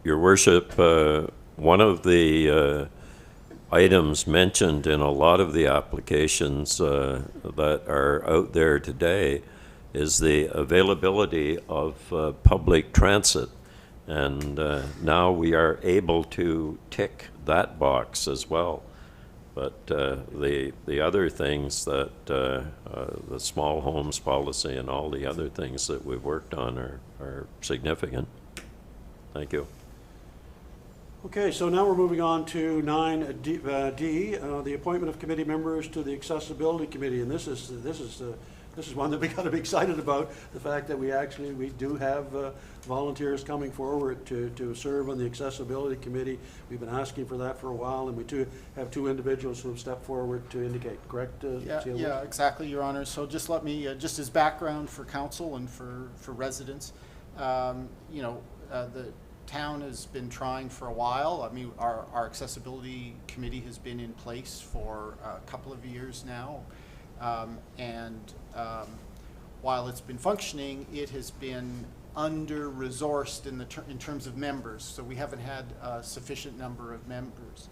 Speaker 4: worship, one of the items mentioned in a lot of the applications that are out there today is the availability of public transit. And now we are able to tick that box as well. But the other things that the small homes policy and all the other things that we've worked on are significant. Thank you.
Speaker 1: Okay, so now we're moving on to 9D, the appointment of committee members to the Accessibility Committee, and this is one that we got to be excited about. The fact that we do have volunteers coming forward to serve on the Accessibility Committee. We've been asking for that for a while, and we have two individuals who have stepped forward to indicate. Correct?
Speaker 7: Yeah, exactly, Your Honor. So just let me, just as background for council and for residents, you know, the town has been trying for a while. I mean, our accessibility committee has been in place for a couple of years now, while it's been functioning, it has been under-resourced in terms of members. So we haven't had a sufficient number of members.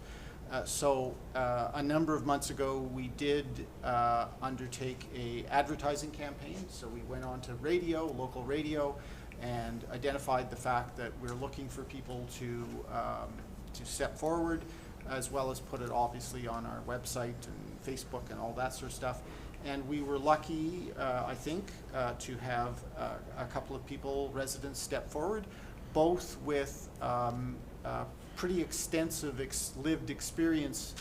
Speaker 7: So a number of months ago, we did undertake a advertising campaign. So we went on to radio, local radio, and identified the fact that we're looking for people to step forward, as well as put it obviously on our website and Facebook and all that sort of stuff. And we were lucky, I think, to have a couple of people, residents, step forward, both with pretty extensive lived experience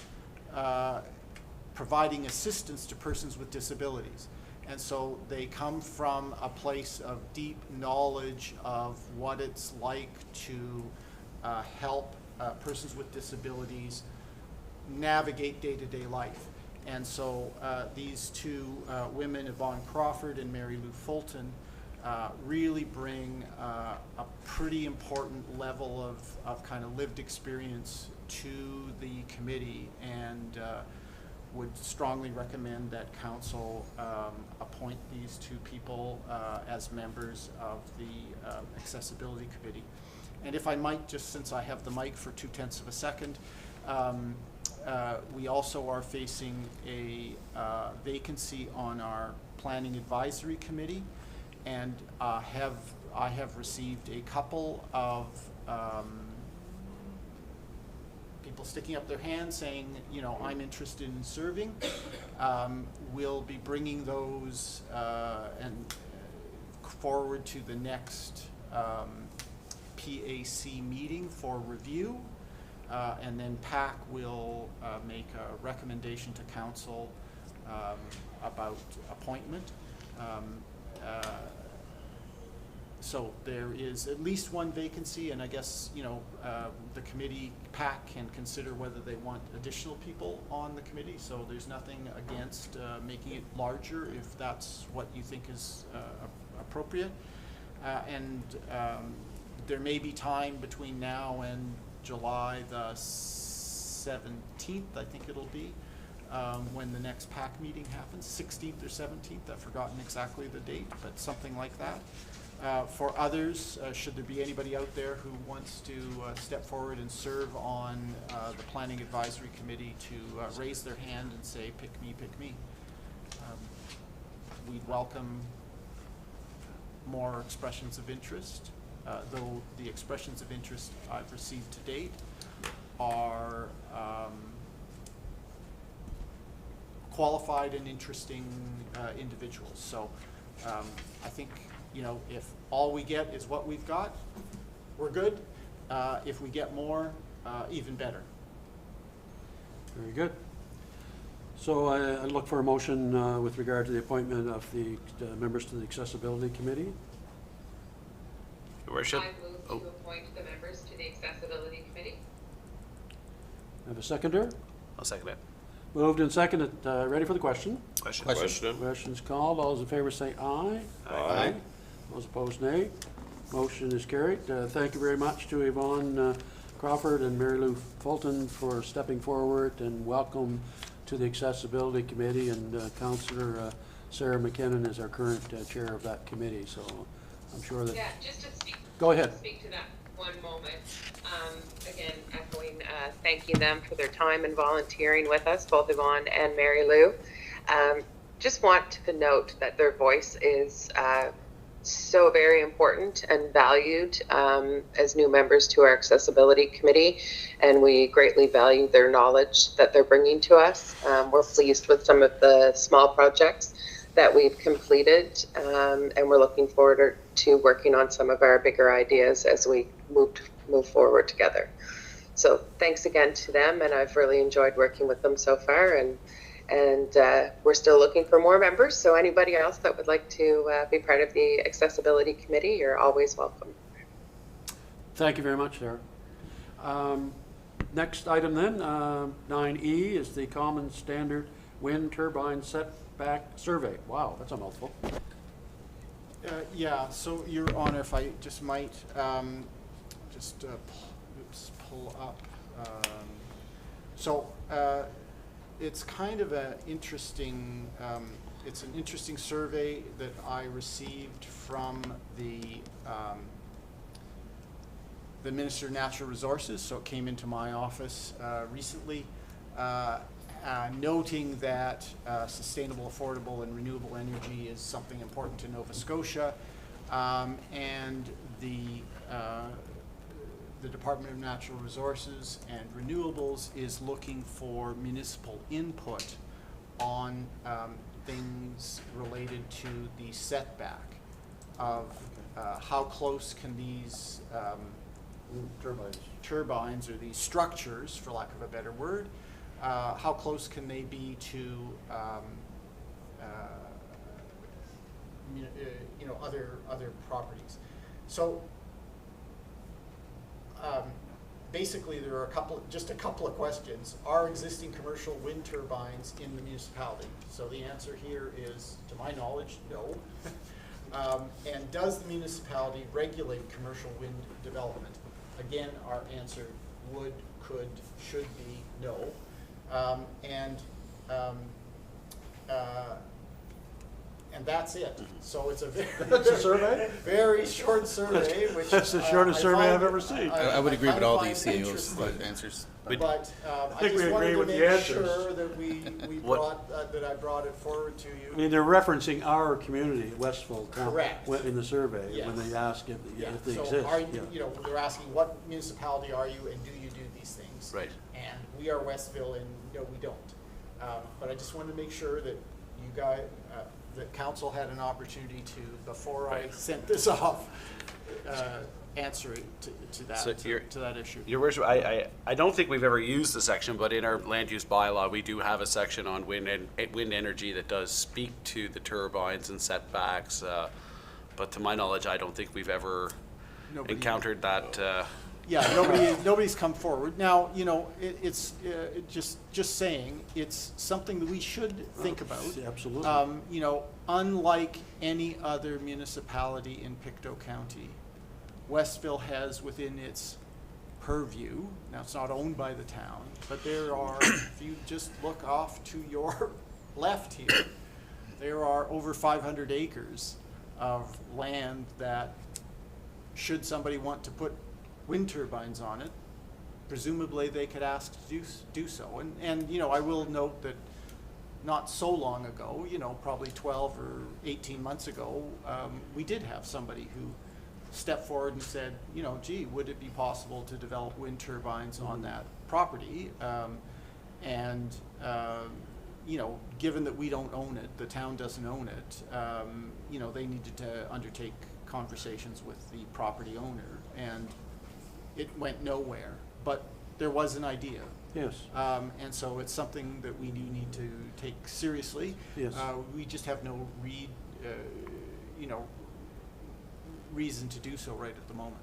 Speaker 7: providing assistance to persons with disabilities. And so they come from a place of deep knowledge of what it's like to help persons with disabilities navigate day-to-day life. And so these two women, Yvonne Crawford and Mary Lou Fulton, really bring a pretty important level of kind of lived experience to the committee, and would strongly recommend that council appoint these two people as members of the Accessibility Committee. And if I might, just since I have the mic for 2/10 of a second, we also are facing a vacancy on our Planning Advisory Committee, and I have received a couple of people sticking up their hands saying, you know, I'm interested in serving. We'll be bringing those forward to the next RPAC meeting for review, and then PAC will make a recommendation to council about appointment. So there is at least one vacancy, and I guess, the committee, PAC, can consider whether they want additional people on the committee. So there's nothing against making it larger if that's what you think is appropriate. And there may be time between now and July the 17th, I think it'll be, when the next PAC meeting happens, 16th or 17th, I've forgotten exactly the date, but something like that. For others, should there be anybody out there who wants to step forward and serve on the Planning Advisory Committee, to raise their hand and say, pick me, pick me. We'd welcome more expressions of interest, though the expressions of interest I've received to date are qualified and interesting individuals. So I think, if all we get is what we've got, we're good. If we get more, even better.
Speaker 1: Very good. So I look for a motion with regard to the appointment of the members to the Accessibility Committee.
Speaker 5: Your Worship.
Speaker 6: I move to appoint the members to the Accessibility Committee.
Speaker 1: Have a seconder?
Speaker 5: I'll second it.
Speaker 1: Moved and seconded. Ready for the question?
Speaker 4: Question?
Speaker 1: Questions called. All those in favor say aye.
Speaker 4: Aye.
Speaker 1: Those opposed, nay. Motion is carried. Thank you very much to Yvonne Crawford and Mary Lou Fulton for stepping forward, and welcome to the Accessibility Committee. And Councillor Sarah McKinnon is our current chair of that committee, so I'm sure that...
Speaker 6: Yeah, just to speak.
Speaker 1: Go ahead.
Speaker 6: To speak to that one moment. Again, echoing, thanking them for their time and volunteering with us, both Yvonne and Mary Lou. Just want to note that their voice is so very important and valued as new members to our Accessibility Committee, and we greatly value their knowledge that they're bringing to us. We're pleased with some of the small projects that we've completed, and we're looking forward to working on some of our bigger ideas as we move forward together. So thanks again to them, and I've really enjoyed working with them so far, and we're still looking for more members, so anybody else that would like to be part of the Accessibility Committee, you're always welcome.
Speaker 1: Thank you very much, Sarah. Next item then, 9E, is the Common Standard Wind Turbine Setback Survey. Wow, that's a mouthful.
Speaker 7: Yeah, so Your Honor, if I just might pull up. It's kind of an interesting, it's an interesting survey that I received from the Minister of Natural Resources. So it came into my office recently, noting that sustainable, affordable, and renewable energy is something important to Nova Scotia, and the Department of Natural Resources and Renewables is looking for municipal input on things related to the setback of how close can these turbines, or these structures, for lack of a better word, how close can they be to other properties. So basically, there are just a couple of questions. Are existing commercial wind turbines in the municipality? So the answer here is, to my knowledge, no. And does the municipality regulate commercial wind development? Again, our answer would, could, should be no. And that's it. So it's a
Speaker 1: That's a survey?
Speaker 7: very short survey, which
Speaker 1: That's the shortest survey I've ever seen.
Speaker 2: I would agree with all
Speaker 7: find
Speaker 2: these CEOs'
Speaker 7: interesting.
Speaker 2: answers.
Speaker 7: But I
Speaker 1: think we
Speaker 7: just
Speaker 1: agree
Speaker 7: wanted to
Speaker 1: with the
Speaker 7: make
Speaker 1: answers.
Speaker 7: sure that we
Speaker 5: What-
Speaker 7: brought, that I brought it forward to you.
Speaker 1: I mean, they're referencing our community, Westville,
Speaker 7: Correct.
Speaker 1: in the survey, when
Speaker 7: Yes.
Speaker 1: they ask if they
Speaker 7: So
Speaker 1: exist.
Speaker 7: are
Speaker 1: Yeah.
Speaker 7: they're asking, what municipality are you and do you do these things?
Speaker 5: Right.
Speaker 7: And we are Westville, and no, we don't. But I just wanted to make sure that you guys, that council had an opportunity to, before I
Speaker 5: Right.
Speaker 7: sent this off, answer to that,
Speaker 5: So
Speaker 7: to that issue.
Speaker 5: Your Worship, I don't think we've ever used the section, but in our land use bylaw, we do have a section on wind energy that does speak to the turbines and setbacks. But to my knowledge, I don't think we've ever
Speaker 7: Nobody-
Speaker 5: encountered that.
Speaker 7: Yeah, nobody's come forward. Now, you know, it's just saying, it's something that we should think about.
Speaker 1: Absolutely.
Speaker 7: You know, unlike any other municipality in Pictou County, Westville has within its purview, now it's not owned by the town, but there are, if you just look off to your left here, there are over 500 acres of land that, should somebody want to put wind turbines on it, presumably they could ask to do so. And you know, I will note that not so long ago, you know, probably 12 or 18 months ago, we did have somebody who stepped forward and said, you know, gee, would it be possible to develop wind turbines on that property? You know, given that we don't own it, the town doesn't own it, you know, they needed to undertake conversations with the property owner, and it went nowhere, but there was an idea.
Speaker 1: Yes.
Speaker 7: And so it's something that we do need to take seriously.
Speaker 1: Yes.
Speaker 7: We just have no you know, reason to do so right at the moment.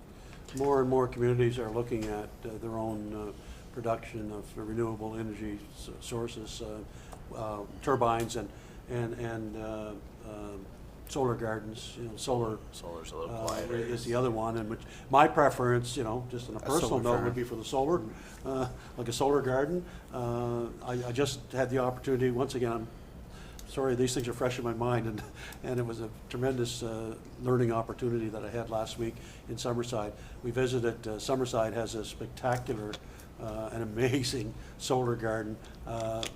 Speaker 1: More and more communities are looking at their own production of renewable energy sources, turbines and solar gardens. You know,
Speaker 5: Solar's a little quieter.
Speaker 1: is the other one, and which my preference, you know, just on a personal
Speaker 2: solar
Speaker 1: note,
Speaker 2: farm.
Speaker 1: would be for the solar, like a solar garden. I just had the opportunity, once again, I'm sorry, these things are fresh in my mind, and it was a tremendous learning opportunity that I had last week in Summerside. We visited, Summerside has a spectacular, an amazing solar garden,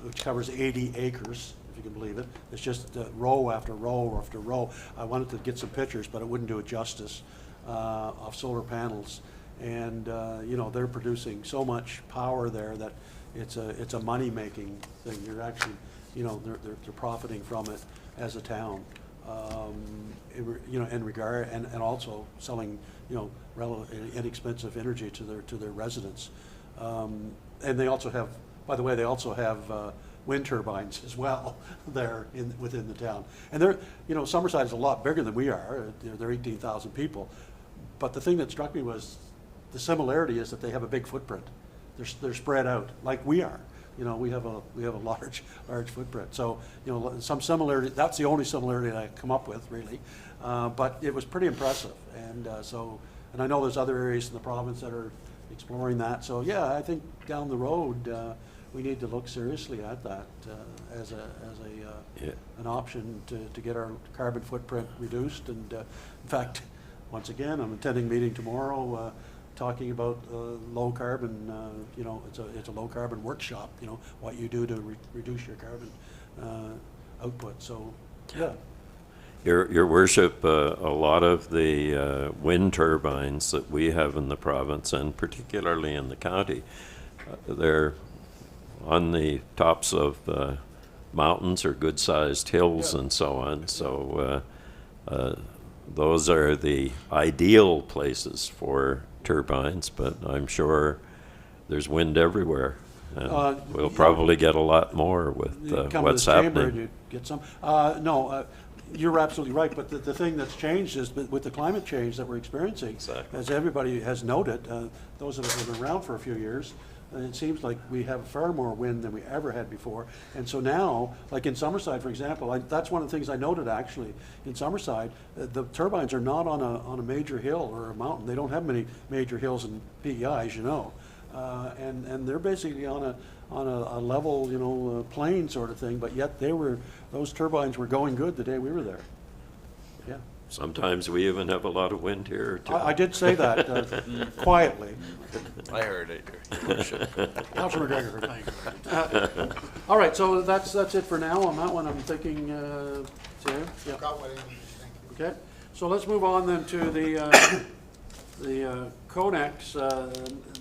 Speaker 1: which covers 80 acres. If you can believe it. It's just row after row after row. I wanted to get some pictures, but it wouldn't do it justice, of solar panels. And you know, they're producing so much power there that it's a money-making thing. You're actually, you know, they're profiting from it as a town. You know, in regard, and also selling, you know, inexpensive energy to their residents. And they also have, by the way, they also have wind turbines as well there within the town. And they're, you know, Summerside is a lot bigger than we are. They're 18,000 people. But the thing that struck me was the similarity is that they have a big footprint. They're spread out like we are. You know, we have a large footprint. So, you know, some similarity. That's the only similarity that I come up with, really. But it was pretty impressive. And and I know there's other areas in the province that are exploring that. So yeah, I think down the road we need to look seriously at that as an option to get our carbon footprint reduced. And in fact, once again, I'm attending a meeting tomorrow talking about low carbon. You know, it's a low carbon workshop. You know, what you do to reduce your carbon output. So yeah.
Speaker 4: Your Worship, a lot of the wind turbines that we have in the province, and particularly in the county, they're on the tops of mountains or good-sized hills and so on. So those are the ideal places for turbines, but I'm sure there's wind everywhere. And we'll probably get a lot more with what's happening.
Speaker 1: You get some. No. You're absolutely right, but the thing that's changed is with the climate change that we're experiencing,
Speaker 4: Exactly.
Speaker 1: as everybody has noted, those of us who have been around for a few years, it seems like we have far more wind than we ever had before. And so now, like in Summerside, for example, that's one of the things I noted actually. In Summerside, the turbines are not on a major hill or a mountain. They don't have many major hills in PEI, as you know. And they're basically on a level, you know, plain sort of thing, but yet those turbines were going good the day we were there. Yeah.
Speaker 4: Sometimes we even have a lot of wind here, too.
Speaker 1: I did say that quietly.
Speaker 5: I heard it.
Speaker 1: Councilor McGregor. All right, so that's it for now. On that one, I'm thinking, Sam? Yeah.
Speaker 7: Got what I needed, thank you.
Speaker 1: Okay, so let's move on then to the Conex.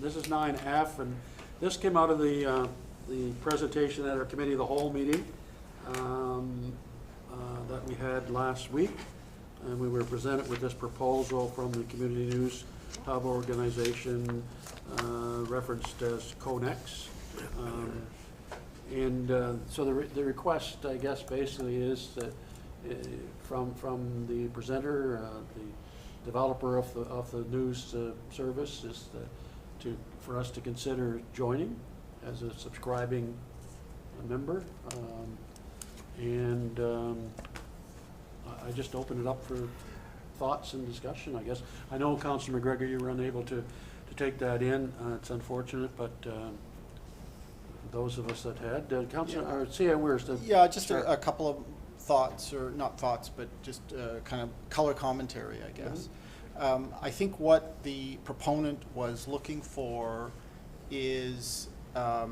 Speaker 1: This is 9F, and this came out of the presentation at our Committee of the Whole meeting that we had last week. And we were presented with this proposal from the Community News hub organization referenced as CONEX. So the request, I guess, basically is that from the presenter, the developer of the news service, is for us to consider joining as a subscribing member. I just open it up for thoughts and discussion, I guess. I know, Councillor McGregor, you were unable to take that in. It's unfortunate, but those of us that had. Councillor, or C.A. Weirs.
Speaker 7: Yeah, just a couple of thoughts, or not thoughts, but just kind of color commentary, I guess. I think what the proponent was looking for is a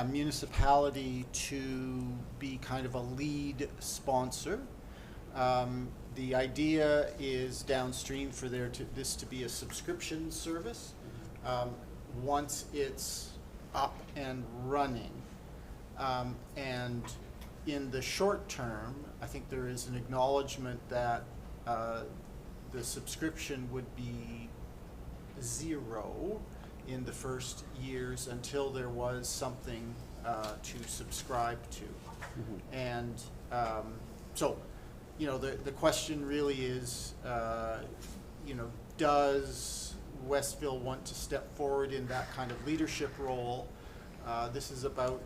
Speaker 7: municipality to be kind of a lead sponsor. The idea is downstream for this to be a subscription service. Once it's up and running, and in the short term, I think there is an acknowledgement that the subscription would be zero in the first years until there was something to subscribe to. And so, you know, the question really is, you know, does Westville want to step forward in that kind of leadership role? This is about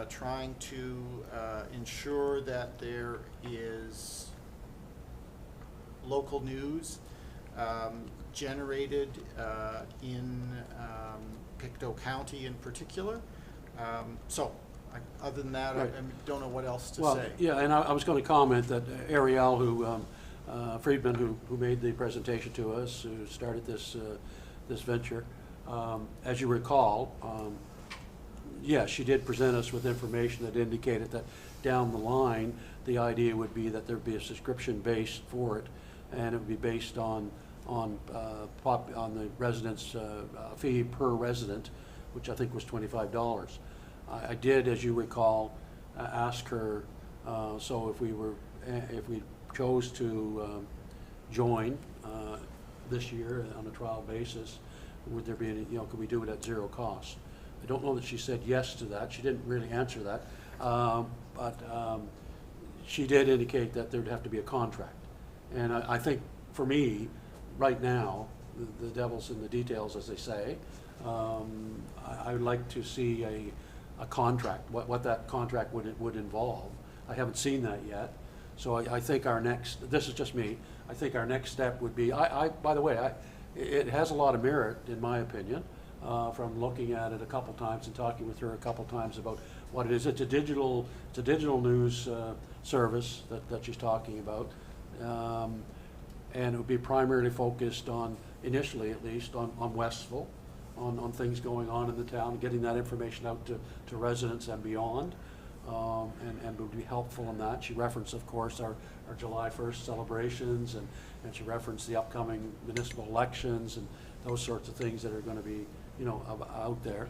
Speaker 7: trying to ensure that there is local news generated in Pictou County in particular. Other than that,
Speaker 1: Right.
Speaker 7: I don't know what else to
Speaker 1: Well,
Speaker 7: say.
Speaker 1: yeah, and I was going to comment that Ariel, Friedman, who made the presentation to us, who started this venture, as you recall, yes, she did present us with information that indicated that down the line, the idea would be that there'd be a subscription base for it, and it would be based on the resident's fee per resident, which I think was $25. I did, as you recall, ask her, so if we chose to join this year on a trial basis, would there be any, you know, could we do it at zero cost? I don't know that she said yes to that. She didn't really answer that, but she did indicate that there'd have to be a contract. And I think for me, right now, the devil's in the details, as they say. I would like to see a contract, what that contract would involve. I haven't seen that yet. So I think our next, this is just me, I think our next step would be, by the way, it has a lot of merit, in my opinion, from looking at it a couple times and talking with her a couple times about what it is. It's a digital news service that she's talking about. And it would be primarily focused on, initially at least, on Westville, on things going on in the town, getting that information out to residents and beyond, and would be helpful in that. She referenced, of course, our July 1st celebrations, and she referenced the upcoming municipal elections and those sorts of things that are going to be, you know, out there.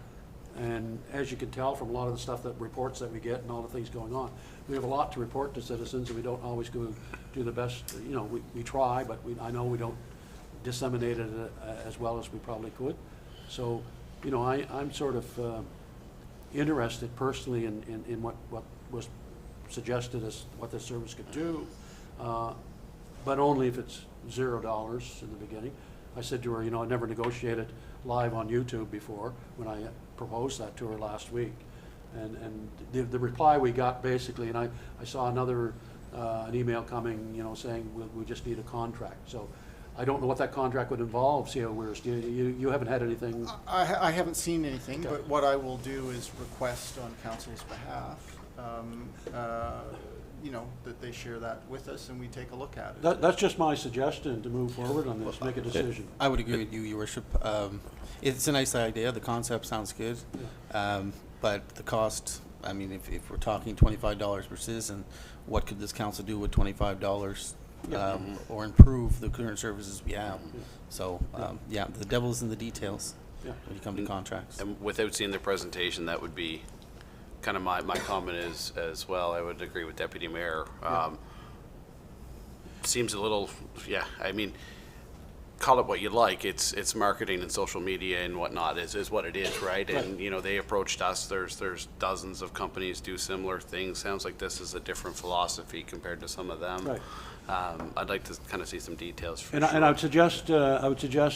Speaker 1: And as you can tell from a lot of the stuff, reports that we get and all the things going on, we have a lot to report to citizens, and we don't always do the best. You know, we try, but I know we don't disseminate it as well as we probably could. So, you know, I'm sort of interested personally in what was suggested as what the service could do, but only if it's $0 in the beginning. I said to her, you know, I never negotiated live on YouTube before when I proposed that to her last week. And the reply we got basically, and I saw another an email coming, you know, saying we just need a contract. So I don't know what that contract would involve. See how you haven't had anything.
Speaker 7: I haven't seen anything,
Speaker 1: Okay.
Speaker 7: but what I will do is request on council's behalf, you know, that they share that with us and we take a look at it.
Speaker 1: That's just my suggestion to move forward on this, make a decision.
Speaker 2: I would agree with you, Your Worship. It's a nice idea. The concept sounds good. But the cost, I mean, if we're talking $25 per citizen, what could this council do with $25 or improve the current services we have? So, yeah, the devil's in the details when you come to contracts.
Speaker 5: And without seeing the presentation, that would be kind of my comment is as well. I would agree with Deputy Mayor. Seems a little, I mean, call it what you like, it's marketing and social media and whatnot is what it is, right? And, you know, they approached us, there's dozens of companies do similar things. Sounds like this is a different philosophy compared to some of them.
Speaker 1: Right.
Speaker 5: I'd like to kind of see some details for
Speaker 1: And
Speaker 5: sure.
Speaker 1: I would suggest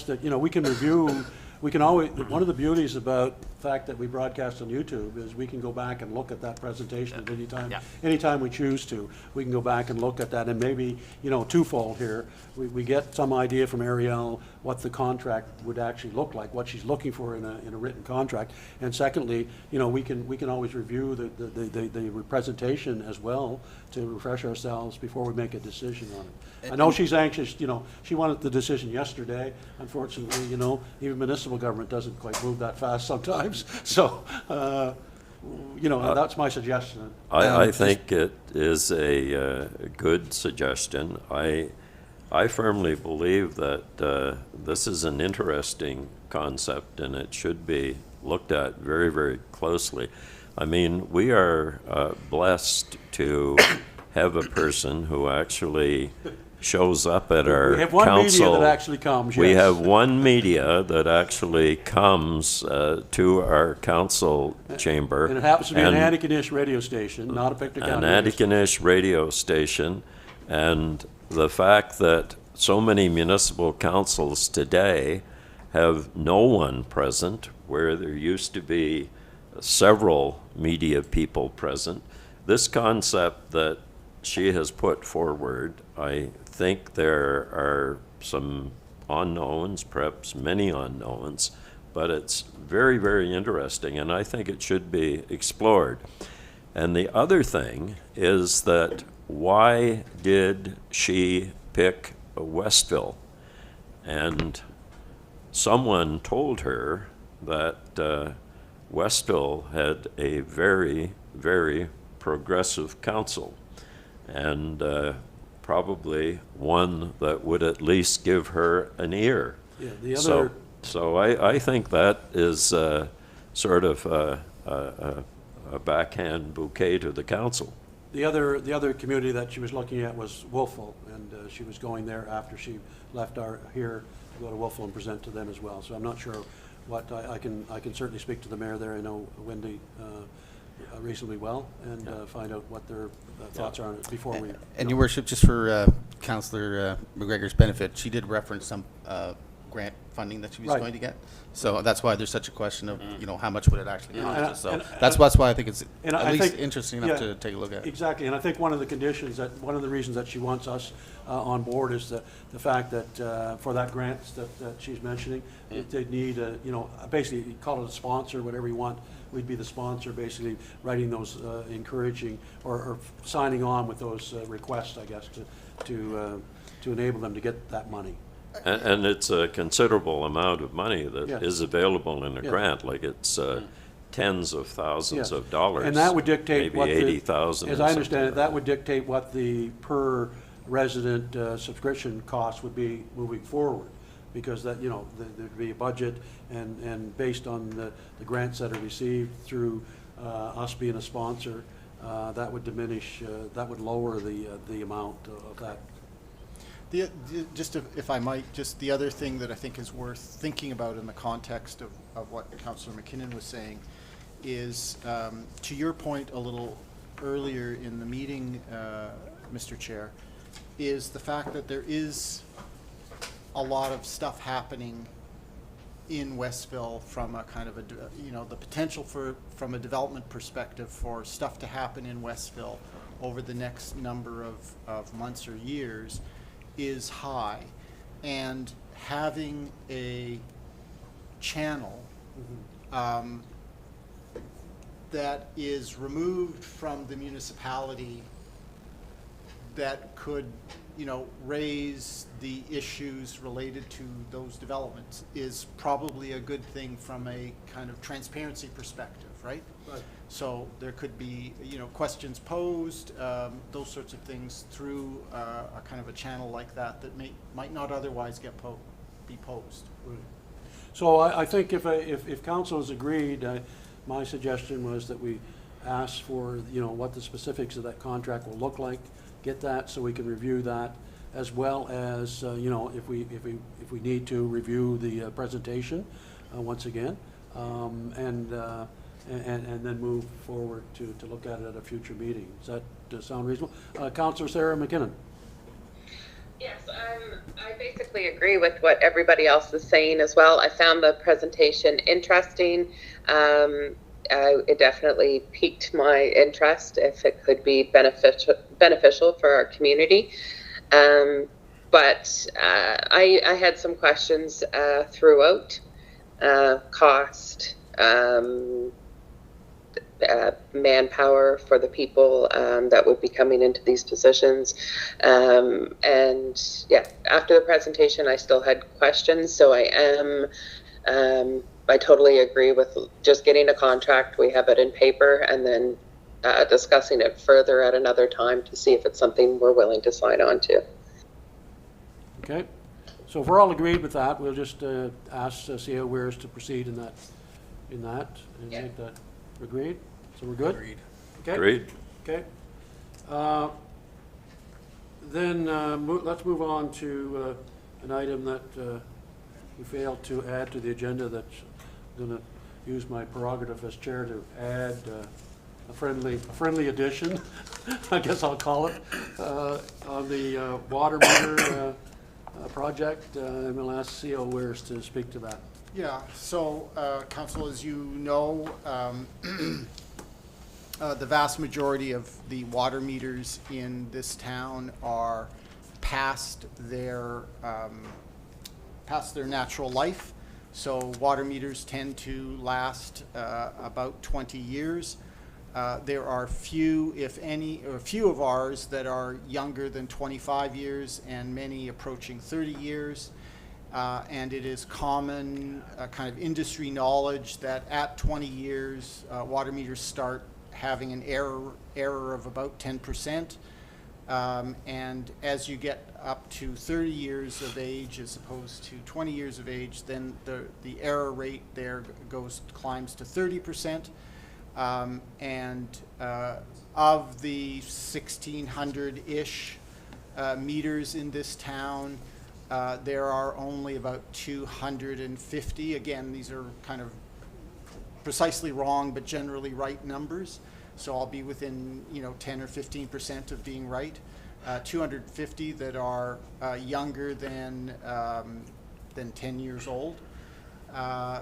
Speaker 1: that, you know, we can review, we can always, one of the beauties about the fact that we broadcast on YouTube is we can go back and look at that presentation at any time.
Speaker 5: Yeah.
Speaker 1: Anytime we choose to, we can go back and look at that, and maybe, you know, twofold here. We get some idea from Ariel what the contract would actually look like, what she's looking for in a written contract. And secondly, you know, we can always review the presentation as well to refresh ourselves before we make a decision on it. I know she's anxious, you know, she wanted the decision yesterday. Unfortunately, you know, even municipal government doesn't quite move that fast sometimes. So, you know, that's my suggestion.
Speaker 4: I think it is a good suggestion. I firmly believe that this is an interesting concept and it should be looked at very, very closely. I mean, we are blessed to have a person who actually shows up at our council.
Speaker 1: We have one media that actually comes,
Speaker 4: We
Speaker 1: yes.
Speaker 4: have one media that actually comes to our council chamber.
Speaker 1: And it happens to be an
Speaker 4: and-
Speaker 1: Antigonish radio station, not a Pictou
Speaker 4: an
Speaker 1: County radio station.
Speaker 4: Antigonish radio station, and the fact that so many municipal councils today have no one present, where there used to be several media people present. This concept that she has put forward, I think there are some unknowns, perhaps many unknowns, but it's very, very interesting, and I think it should be explored. And the other thing is that why did she pick Westville? And someone told her that Westville had a very, very progressive council, and probably one that would at least give her an ear.
Speaker 1: Yeah, the other,
Speaker 4: So I think that is sort of a backhand bouquet to the council.
Speaker 1: the other community that she was looking at was Wolfville, and she was going there after she left here to go to Wolfville and present to them as well. So I'm not sure what, I can certainly speak to the mayor there. I know Wendy reasonably well, and find out what their thoughts are on it before we.
Speaker 2: And your worship, just for Councillor McGregor's benefit, she did reference some grant funding that she was
Speaker 1: Right.
Speaker 2: going to get. So that's why there's such a question of, you know, how much would it actually cost
Speaker 1: And I-
Speaker 2: us? So
Speaker 1: and-
Speaker 2: that's why I think it's
Speaker 1: And
Speaker 2: at
Speaker 1: I
Speaker 2: least
Speaker 1: think-
Speaker 2: interesting
Speaker 1: yeah,
Speaker 2: enough to take a look at.
Speaker 1: Exactly, and I think one of the conditions one of the reasons that she wants us on board is the fact that for that grant that she's mentioning, they'd need you know, basically, you call it a sponsor, whatever you want. We'd be the sponsor, basically writing those encouraging or signing on with those requests, I guess, to enable them to get that money.
Speaker 4: And it's a considerable amount of money that
Speaker 1: Yeah.
Speaker 4: is available in a
Speaker 1: Yeah.
Speaker 4: grant, like it's tens of thousands
Speaker 1: Yeah.
Speaker 4: of dollars.
Speaker 1: And that would dictate what
Speaker 4: maybe
Speaker 1: the.
Speaker 4: 80,000
Speaker 1: As
Speaker 4: or
Speaker 1: I understand it,
Speaker 4: something
Speaker 1: that
Speaker 4: like
Speaker 1: would dictate what the per resident subscription cost would be moving forward. Because that, you know, there'd be a budget, and based on the grants that are received through us being a sponsor, that would diminish, that would lower the amount of that.
Speaker 7: Just if I might, just the other thing that I think is worth thinking about in the context of what Councillor McKinnon was saying is, to your point a little earlier in the meeting, Mr. Chair, is the fact that there is a lot of stuff happening in Westville from a kind of you know, the potential from a development perspective for stuff to happen in Westville over the next number of months or years is high, and having a channel that is removed from the municipality that could, you know, raise the issues related to those developments is probably a good thing from a kind of transparency perspective, right?
Speaker 1: Right.
Speaker 7: So there could be, you know, questions posed, those sorts of things through a kind of a channel like that might not otherwise be posed.
Speaker 1: So I think if council has agreed, my suggestion was that we ask for, you know, what the specifics of that contract will look like, get that so we can review that, as well as, if we need to review the presentation once again, and then move forward to look at it at a future meeting. Does that sound reasonable? Councillor Sarah McKinnon.
Speaker 6: Yes, I basically agree with what everybody else is saying as well. I found the presentation interesting. It definitely piqued my interest if it could be beneficial for our community. But I had some questions throughout. Cost, manpower for the people that would be coming into these positions. And yeah, after the presentation, I still had questions. So I totally agree with just getting a contract. We have it in paper and then discussing it further at another time to see if it's something we're willing to sign on to.
Speaker 1: Okay. So if we're all agreed with that, we'll just ask CAO Weirs to proceed in that. And
Speaker 6: Yeah.
Speaker 1: make that agreed. So we're good?
Speaker 2: Agreed.
Speaker 1: Okay.
Speaker 4: Great.
Speaker 1: Okay. Then let's move on to an item that we failed to add to the agenda. That's going to use my prerogative as chair to add a friendly addition, I guess I'll call it, on the water meter project. And we'll ask CAO Weirs to speak to that.
Speaker 7: Yeah, so, Council, as you know, the vast majority of the water meters in this town are past their natural life. So water meters tend to last about 20 years. There are few, if any, or few of ours that are younger than 25 years and many approaching 30 years. And it is common kind of industry knowledge that at 20 years, water meters start having an error of about 10%. And as you get up to 30 years of age as opposed to 20 years of age, then the error rate there climbs to 30%. And of the 1,600-ish meters in this town, there are only about 250. Again, these are kind of precisely wrong, but generally right numbers. So I'll be within 10 or 15% of being right. 250 that are younger than 10 years old.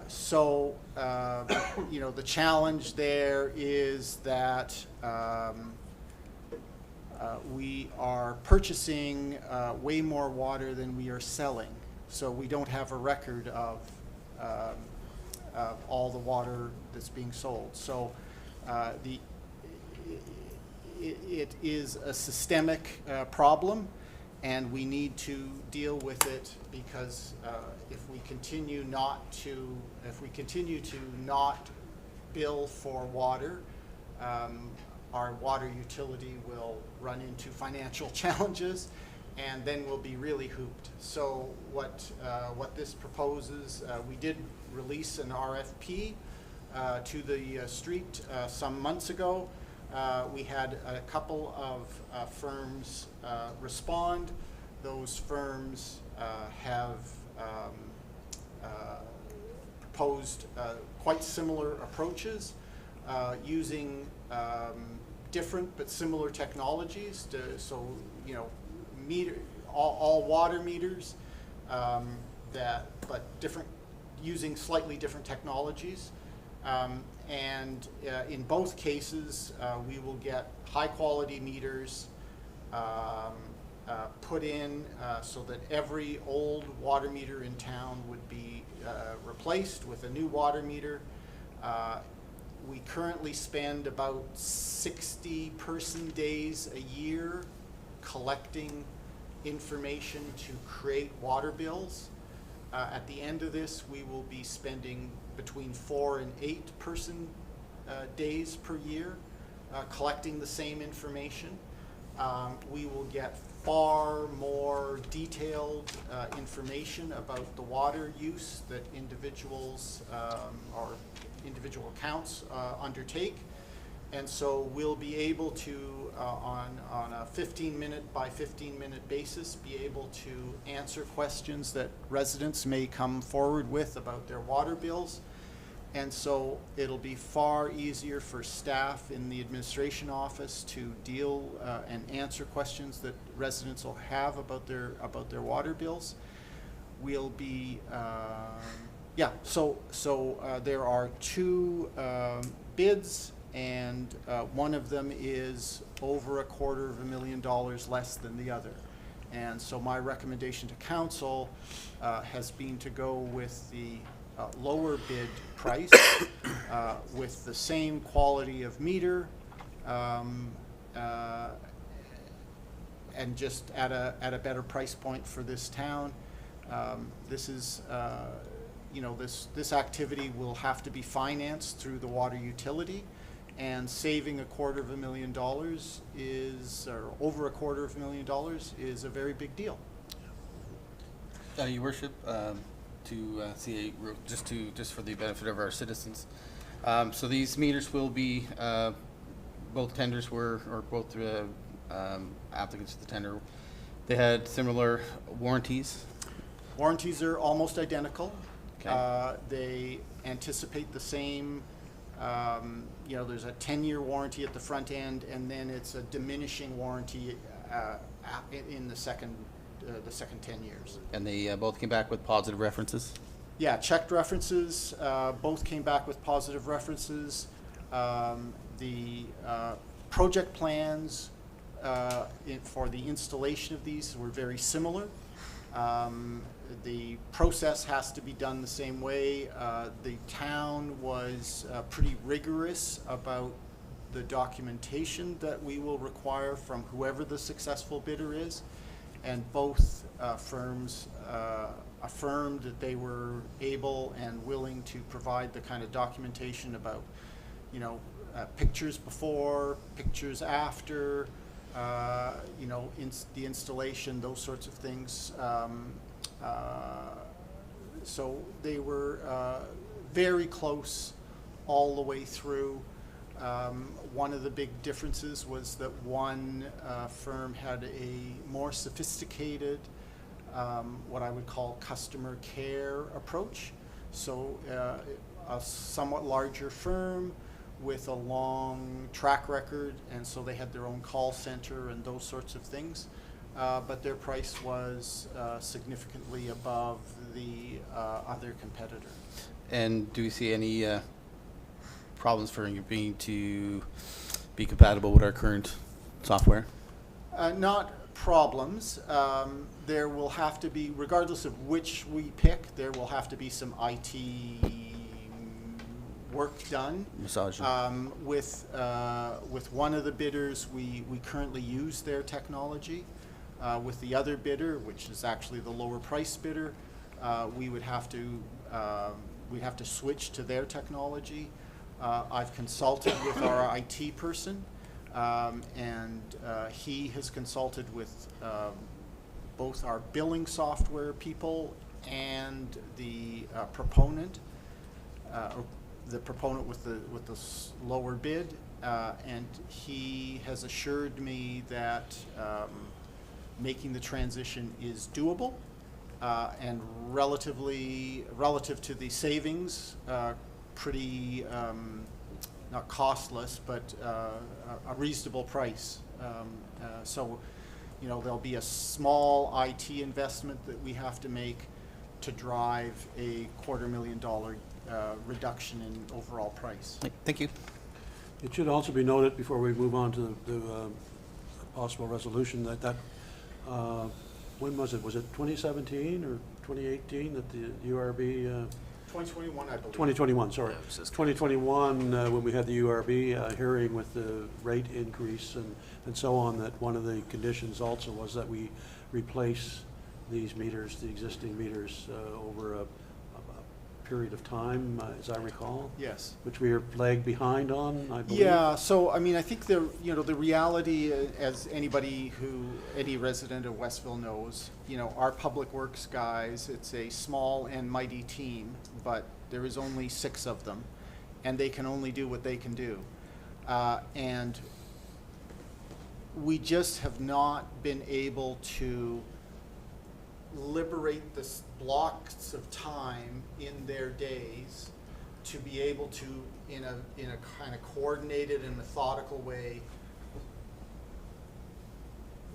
Speaker 7: So the challenge there is that we are purchasing way more water than we are selling. So we don't have a record of all the water that's being sold. So it is a systemic problem, and we need to deal with it because if we continue to not bill for water, our water utility will run into financial challenges, and then we'll be really hooped. So what this proposes, we did release an RFP to the street some months ago. We had a couple of firms respond. Those firms have proposed quite similar approaches using different but similar technologies all water meters but using slightly different technologies. And in both cases, we will get high quality meters put in so that every old water meter in town would be replaced with a new water meter. We currently spend about 60 person days a year collecting information to create water bills. At the end of this, we will be spending between 4 and 8 person days per year collecting the same information. We will get far more detailed information about the water use that individuals or individual accounts undertake. And so we'll be able to, on a 15-minute by 15-minute basis, be able to answer questions that residents may come forward with about their water bills. And so it'll be far easier for staff in the administration office to deal and answer questions that residents will have about their water bills. We'll be, so there are two bids, and one of them is over $250,000 less than the other. And so my recommendation to council has been to go with the lower bid price with the same quality of meter and just at a better price point for this town. This is, this activity will have to be financed through the water utility, and saving $250,000 is, or over $250,000 is a very big deal.
Speaker 2: Your Worship, just for the benefit of our citizens. So these meters will be, both tenders were, or both applicants to the tender, they had similar warranties.
Speaker 7: Warranties are almost identical.
Speaker 2: Okay.
Speaker 7: They anticipate the same, there's a 10-year warranty at the front end, and then it's a diminishing warranty in the second 10 years.
Speaker 2: And they both came back with positive references?
Speaker 7: Yeah, checked references, both came back with positive references. The project plans for the installation of these were very similar. The process has to be done the same way. The town was pretty rigorous about the documentation that we will require from whoever the successful bidder is, and both firms affirmed that they were able and willing to provide the kind of documentation about, pictures before, pictures after, the installation, those sorts of things. So they were very close all the way through. One of the big differences was that one firm had a more sophisticated, what I would call customer care approach. So a somewhat larger firm with a long track record, and so they had their own call center and those sorts of things. But their price was significantly above the other competitor.
Speaker 2: And do we see any problems for you being to be compatible with our current software?
Speaker 7: Not problems. There will have to be, regardless of which we pick, there will have to be some IT work done.
Speaker 2: Massage.
Speaker 7: With one of the bidders, we currently use their technology. With the other bidder, which is actually the lower price bidder, we would have to we'd have to switch to their technology. I've consulted with our IT person, and he has consulted with both our billing software people and the proponent with the lower bid, and he has assured me that making the transition is doable, and relative to the savings, pretty not costless, but a reasonable price. So, there'll be a small IT investment that we have to make to drive a $250,000 reduction in overall price.
Speaker 2: Thank you.
Speaker 1: It should also be noted before we move on to the possible resolution that when was it? Was it 2017 or 2018 that the URB?
Speaker 7: 2021, I believe.
Speaker 1: 2021, sorry.
Speaker 5: Yeah, it was this
Speaker 1: 2021, when we had the URB hearing with the rate increase and so on, that one of the conditions also was that we replace these meters, the existing meters, over a period of time, as I recall.
Speaker 7: Yes.
Speaker 1: Which we are lagged behind on, I believe.
Speaker 7: Yeah, so I mean, I think the reality, as any resident of Westville knows, our public works guys, it's a small and mighty team, but there is only 6 of them, and they can only do what they can do. And we just have not been able to liberate the blocks of time in their days to be able to, in a kind of coordinated and methodical way,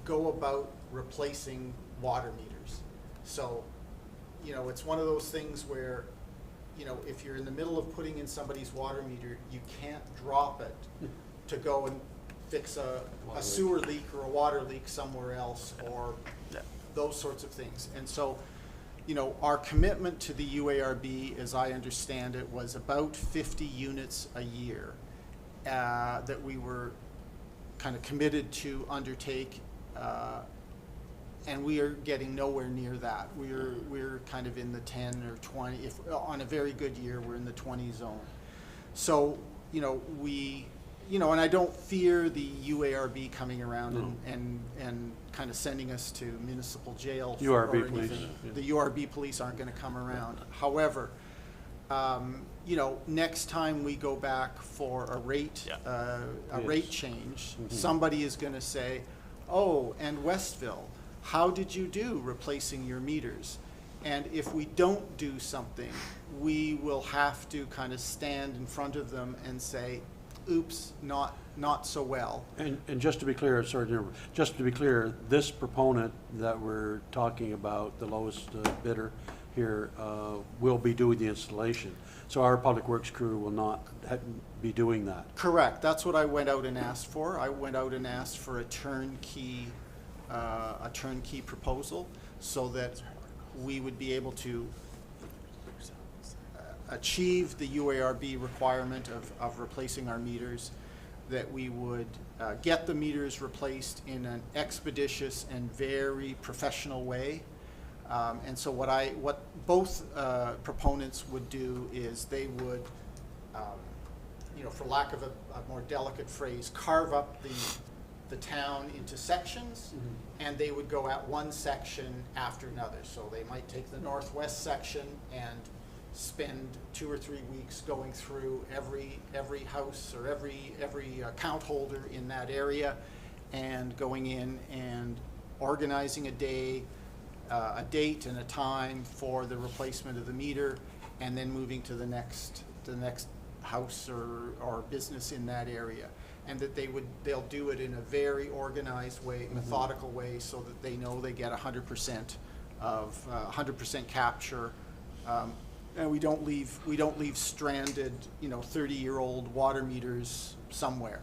Speaker 7: go about replacing water meters. So, you know, it's one of those things where, you know, if you're in the middle of putting in somebody's water meter, you can't drop it to go and fix a sewer leak or a water leak somewhere else, or those sorts of things. And so, you know, our commitment to the UARB, as I understand it, was about 50 units a year that we were kind of committed to undertake, and we are getting nowhere near that. We're kind of in the 10 or 20. If on a very good year, we're in the 20 zone. So, you know, and I don't fear the UARB coming around and kind of sending us to municipal jail.
Speaker 1: URB police. Yeah.
Speaker 7: The URB police aren't going to come around. However, you know, next time we go back for a rate rate change, somebody is going to say, "Oh, and Westville, how did you do replacing your meters?" And if we don't do something, we will have to kind of stand in front of them and say, "Oops, not so well."
Speaker 1: And just to be clear, just to be clear, this proponent that we're talking about, the lowest bidder here, will be doing the installation. So our public works crew will not be doing that.
Speaker 7: Correct. That's what I went out and asked for. I went out and asked for a turnkey proposal, so that we would be able to achieve the UARB requirement of replacing our meters, that we would get the meters replaced in an expeditious and very professional way. And so what both proponents would do is they would, you know, for lack of a more delicate phrase, carve up the town into sections, and they would go at one section after another. So they might take the northwest section and spend 2 or 3 weeks going through every house or every account holder in that area, and going in and organizing a date and a time for the replacement of the meter, and then moving to the next house or business in that area. And that they'll do it in a very organized way, methodical way, so that they know they get 100% of 100% capture. And we don't leave stranded, you know, 30-year-old water meters somewhere.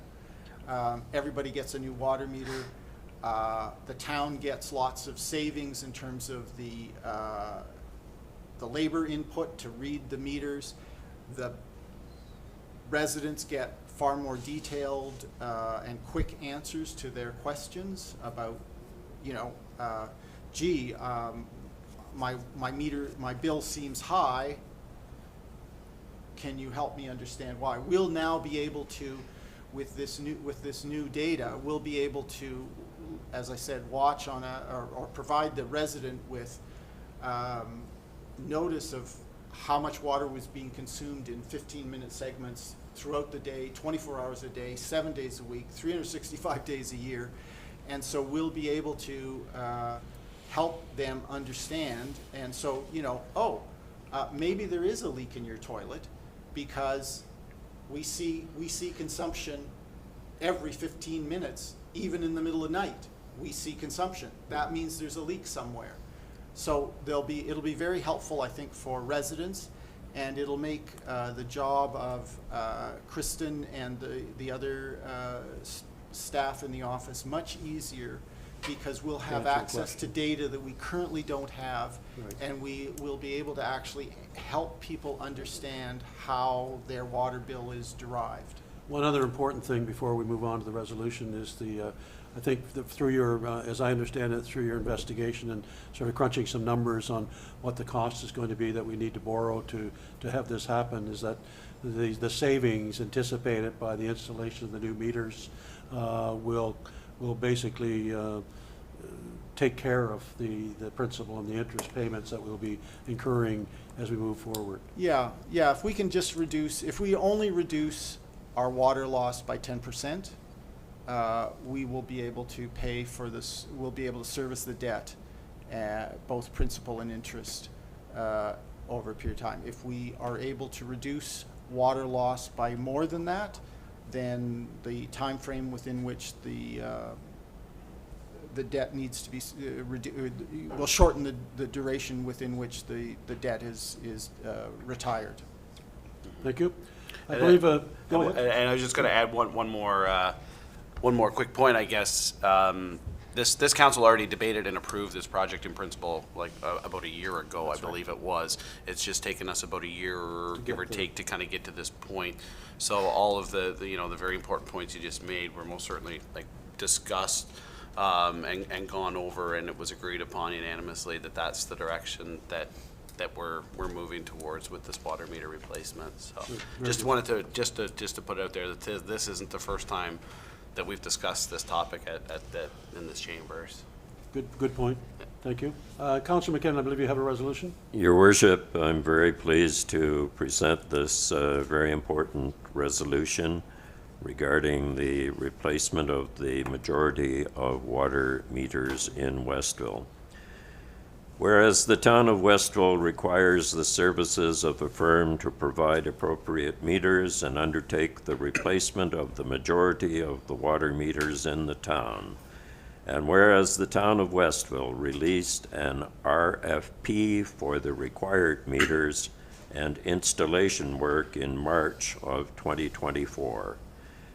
Speaker 7: Everybody gets a new water meter. The town gets lots of savings in terms of the labor input to read the meters. The residents get far more detailed and quick answers to their questions about, you know, gee, my bill seems high. Can you help me understand why? We'll now be able to, with this new data, we'll be able to, as I said, watch on or provide the resident with notice of how much water was being consumed in 15-minute segments throughout the day, 24 hours a day, 7 days a week, 365 days a year. And so we'll be able to help them understand. And so, you know, maybe there is a leak in your toilet, because we see consumption every 15 minutes, even in the middle of night. We see consumption. That means there's a leak somewhere. So it'll be very helpful, I think, for residents, and it'll make the job of Kristen and the other staff in the office much easier, because we'll have access to data that we currently don't have, and we will be able to actually help people understand how their water bill is derived.
Speaker 1: One other important thing before we move on to the resolution is I think through your, as I understand it, through your investigation and sort of crunching some numbers on what the cost is going to be that we need to borrow to have this happen, is that the savings anticipated by the installation of the new meters will basically take care of the principal and the interest payments that we'll be incurring as we move forward.
Speaker 7: Yeah. If we can just if we only reduce our water loss by 10%, we will be able to pay for this, we'll be able to service the debt, both principal and interest, over a period of time. If we are able to reduce water loss by more than that, then the time frame within which the debt needs to be will shorten the duration within which the debt is retired.
Speaker 1: Thank you. I
Speaker 5: And
Speaker 1: believe,
Speaker 5: then-
Speaker 1: go ahead.
Speaker 5: And I was just going to add one more quick point, I guess. This council already debated and approved this project in principle like about a year ago, I believe it was. It's just taken us about a year, give or take, to kind of get to this point. So all of the very important points you just made were most certainly like discussed and gone over, and it was agreed upon unanimously that that's the direction that we're moving towards with this water meter replacement. So just wanted to just to put it out there that this isn't the first time that we've discussed this topic in this chambers.
Speaker 1: Good point. Thank you. Councillor McKinnon, I believe you have a resolution?
Speaker 4: Your Worship, I'm very pleased to present this very important resolution regarding the replacement of the majority of water meters in Westville. Whereas the town of Westville requires the services of a firm to provide appropriate meters and undertake the replacement of the majority of the water meters in the town, and whereas the town of Westville released an RFP for the required meters and installation work in March of 2024,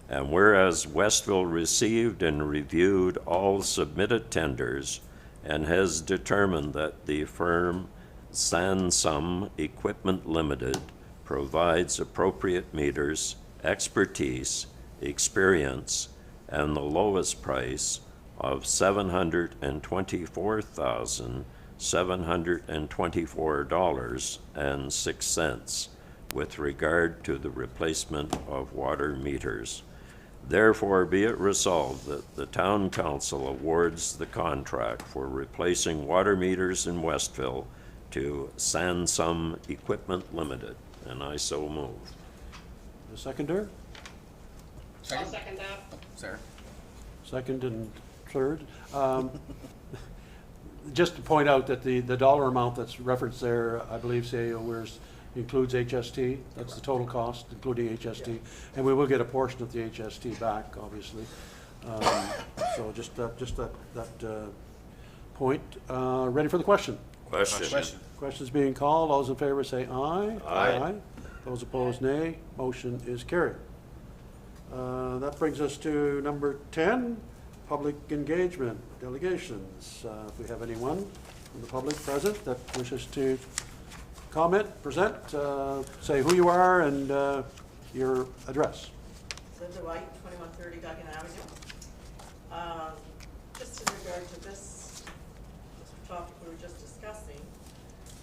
Speaker 4: and whereas Westville received and reviewed all submitted tenders and has determined that the firm Sansum Equipment Limited provides appropriate meters, expertise, experience, and the lowest price of $724,724.06 with regard to the replacement of water meters. Therefore, be it resolved that the Town Council awards the contract for replacing water meters in Westville to Sansum Equipment Limited, and I so move.
Speaker 1: The seconder?
Speaker 6: I'll second that.
Speaker 2: Sarah?
Speaker 1: Second and third. Just to point out that the dollar amount that's referenced there, I believe, say, includes HST. That's the total cost, including HST. And we will get a portion of the HST back, obviously. So just that point. Ready for the question?
Speaker 4: Question.
Speaker 1: Question's being called. All those in favor say aye.
Speaker 4: Aye.
Speaker 1: Those opposed, nay. Motion is carried. That brings us to number 10, public engagement, delegations. If we have anyone from the public present that wishes to comment, present, say who you are and your address.
Speaker 8: Linda White, 2130 Duggan Avenue. Just in regard to this topic we were just discussing,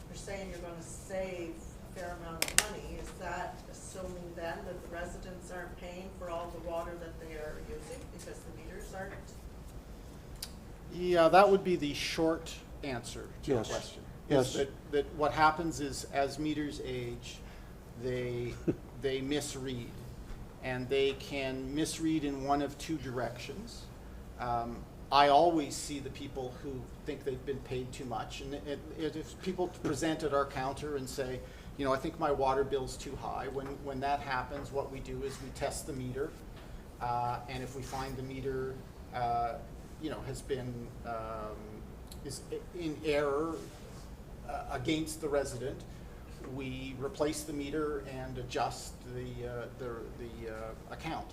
Speaker 8: you're saying you're going to save a fair amount of money. Is that assuming then that the residents aren't paying for all the water that they are using because the meters aren't?
Speaker 7: Yeah, that would be the short answer to your
Speaker 1: Yes.
Speaker 7: question.
Speaker 1: Yes.
Speaker 7: Is that what happens is as meters age, they misread. And they can misread in one of two directions. I always see the people who think they've been paid too much. And if people present at our counter and say, I think my water bill's too high, when that happens, what we do is we test the meter. And if we find the meter has been is in error against the resident, we replace the meter and adjust the account.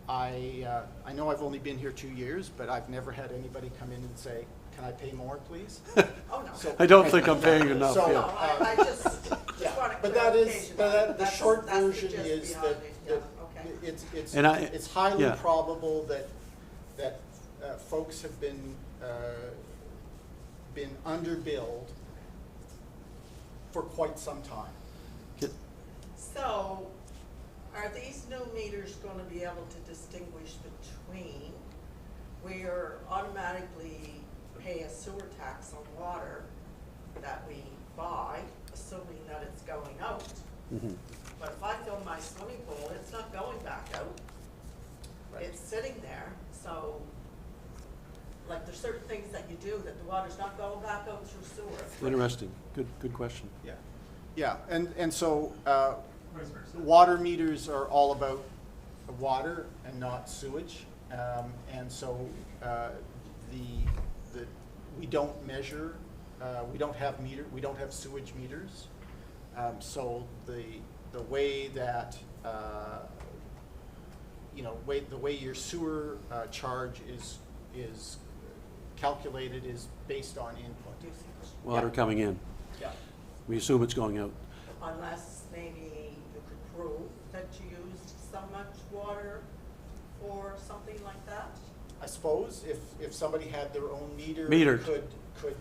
Speaker 7: I know I've only been here 2 years, but I've never had anybody come in and say, "Can I pay more, please?"
Speaker 8: Oh, no.
Speaker 7: So-
Speaker 1: I don't think I'm paying enough.
Speaker 7: So,
Speaker 8: No,
Speaker 1: Yeah.
Speaker 8: I just want a
Speaker 7: But that is,
Speaker 8: clarification.
Speaker 7: the
Speaker 8: That's-
Speaker 7: short
Speaker 8: that's the
Speaker 7: version
Speaker 8: gist
Speaker 7: is
Speaker 8: behind
Speaker 7: that
Speaker 8: it. Yeah, okay.
Speaker 1: And
Speaker 7: it's highly
Speaker 1: yeah.
Speaker 7: probable that folks have been underbilled for quite some time.
Speaker 8: So, are these new meters going to be able to distinguish between where automatically pay a sewer tax on water that we buy, assuming that it's going out, But if I fill my swimming pool, it's not going back out. It's sitting there, so, like, there's certain things that you do that the water's not going back out through sewer.
Speaker 1: Interesting. Good question.
Speaker 7: Yeah, yeah, and so, water meters are all about water and not sewage. And so, we don't measure, we don't have sewage meters. So the way that, the way your sewer charge is calculated is based on input.
Speaker 1: Water
Speaker 7: Yeah.
Speaker 1: coming in.
Speaker 7: Yeah.
Speaker 1: We assume it's going out.
Speaker 8: Unless maybe you could prove that you used so much water or something like that.
Speaker 7: I suppose if somebody had their own meter.
Speaker 1: Metered.
Speaker 7: Could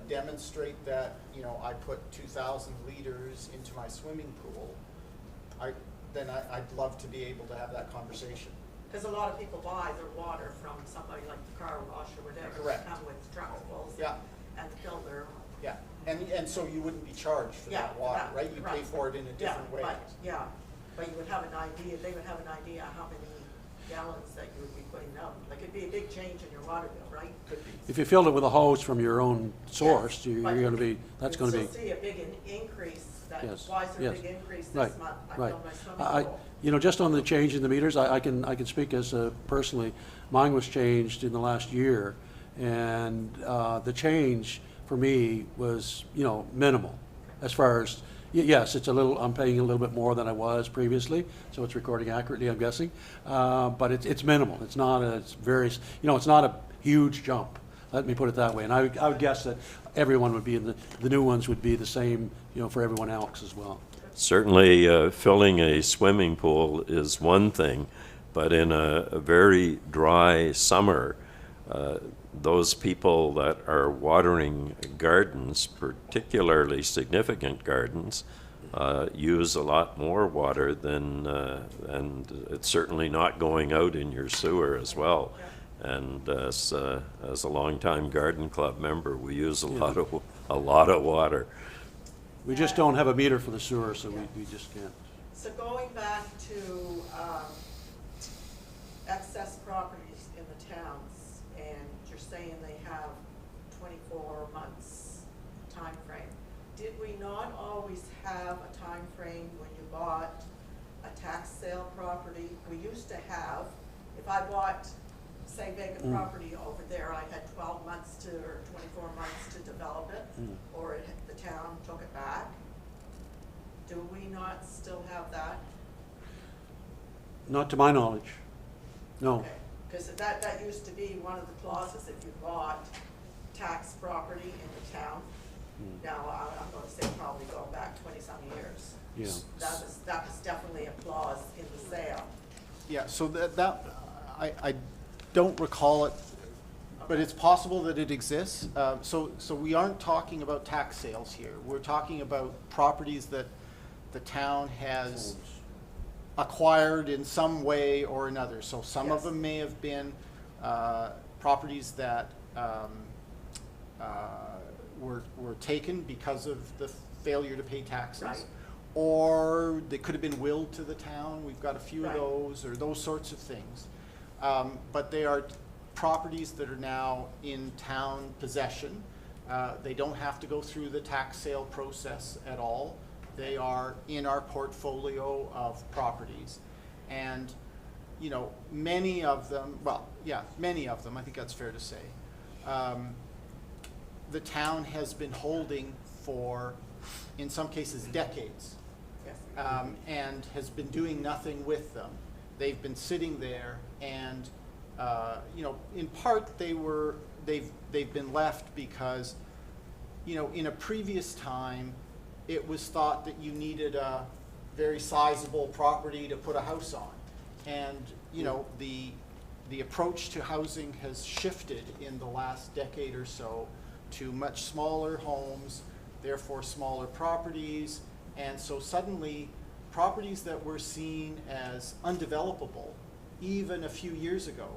Speaker 7: demonstrate that, I put 2,000 liters into my swimming pool, then I'd love to be able to have that conversation.
Speaker 8: Because a lot of people buy their water from somebody like the car wash or whatever.
Speaker 7: Correct.
Speaker 8: Come with truckfuls.
Speaker 7: Yeah.
Speaker 8: And fill their.
Speaker 7: Yeah, and so you wouldn't be charged for
Speaker 8: Yeah,
Speaker 7: that water,
Speaker 8: that-
Speaker 7: right? You pay
Speaker 8: right.
Speaker 7: for it in a different way.
Speaker 8: Yeah, but you would have an idea, they would have an idea how many gallons that you would be putting out. Like, it'd be a big change in your water bill, right?
Speaker 7: Could be.
Speaker 1: If you filled it with a hose from your own source,
Speaker 8: Yes,
Speaker 1: you're
Speaker 8: but
Speaker 1: going to be, that's going to be.
Speaker 8: You'd still see a big increase, that,
Speaker 1: Yes,
Speaker 8: why is there a
Speaker 1: yes.
Speaker 8: big increase
Speaker 1: Right,
Speaker 8: this month? I
Speaker 1: right.
Speaker 8: filled my swimming pool.
Speaker 1: Just on the change in the meters, I can speak as personally, mine was changed in the last year, and the change for me was, minimal. As far as, yes, it's I'm paying a little bit more than I was previously, so it's recording accurately, I'm guessing, but it's minimal. It's not it's not a huge jump. Let me put it that way. And I would guess that everyone would be the new ones would be the same, for everyone else as well.
Speaker 4: Certainly, filling a swimming pool is one thing, but in a very dry summer, those people that are watering gardens, particularly significant gardens, use a lot more water and it's certainly not going out in your sewer as well. And as a longtime garden club member, we use a lot of water.
Speaker 1: We just don't have a meter for the sewer, so we just can't.
Speaker 8: So going back to excess properties in the towns, and you're saying they have 24 months time frame. Did we not always have a time frame when you bought a tax sale property? We used to have, if I bought, say, vacant property over there, I had 12 months or 24 months to develop it, or the town took it back. Do we not still have that?
Speaker 1: Not to my knowledge. No.
Speaker 8: Because that used to be one of the clauses if you bought tax property in the town. Now, I'm going to say probably going back 20-some years.
Speaker 1: Yeah.
Speaker 8: That was definitely a clause in the sale.
Speaker 7: Yeah, so I don't recall it, but it's possible that it exists. So we aren't talking about tax sales here. We're talking about properties that the town has acquired in some way or another. So some of
Speaker 8: Yes.
Speaker 7: them may have been properties that were taken because of the failure to pay taxes.
Speaker 8: Right.
Speaker 7: Or they could have been willed to the town. We've got a few
Speaker 8: Right.
Speaker 7: of those, or those sorts of things. But they are properties that are now in town possession. They don't have to go through the tax sale process at all. They are in our portfolio of properties. And, many of them, many of them, I think that's fair to say, the town has been holding for, in some cases, decades.
Speaker 8: Yes.
Speaker 7: And has been doing nothing with them. They've been sitting there, and in part they've been left because, in a previous time, it was thought that you needed a very sizable property to put a house on, and the approach to housing has shifted in the last decade or so to much smaller homes, therefore smaller properties. And so suddenly, properties that were seen as undevelopable even a few years ago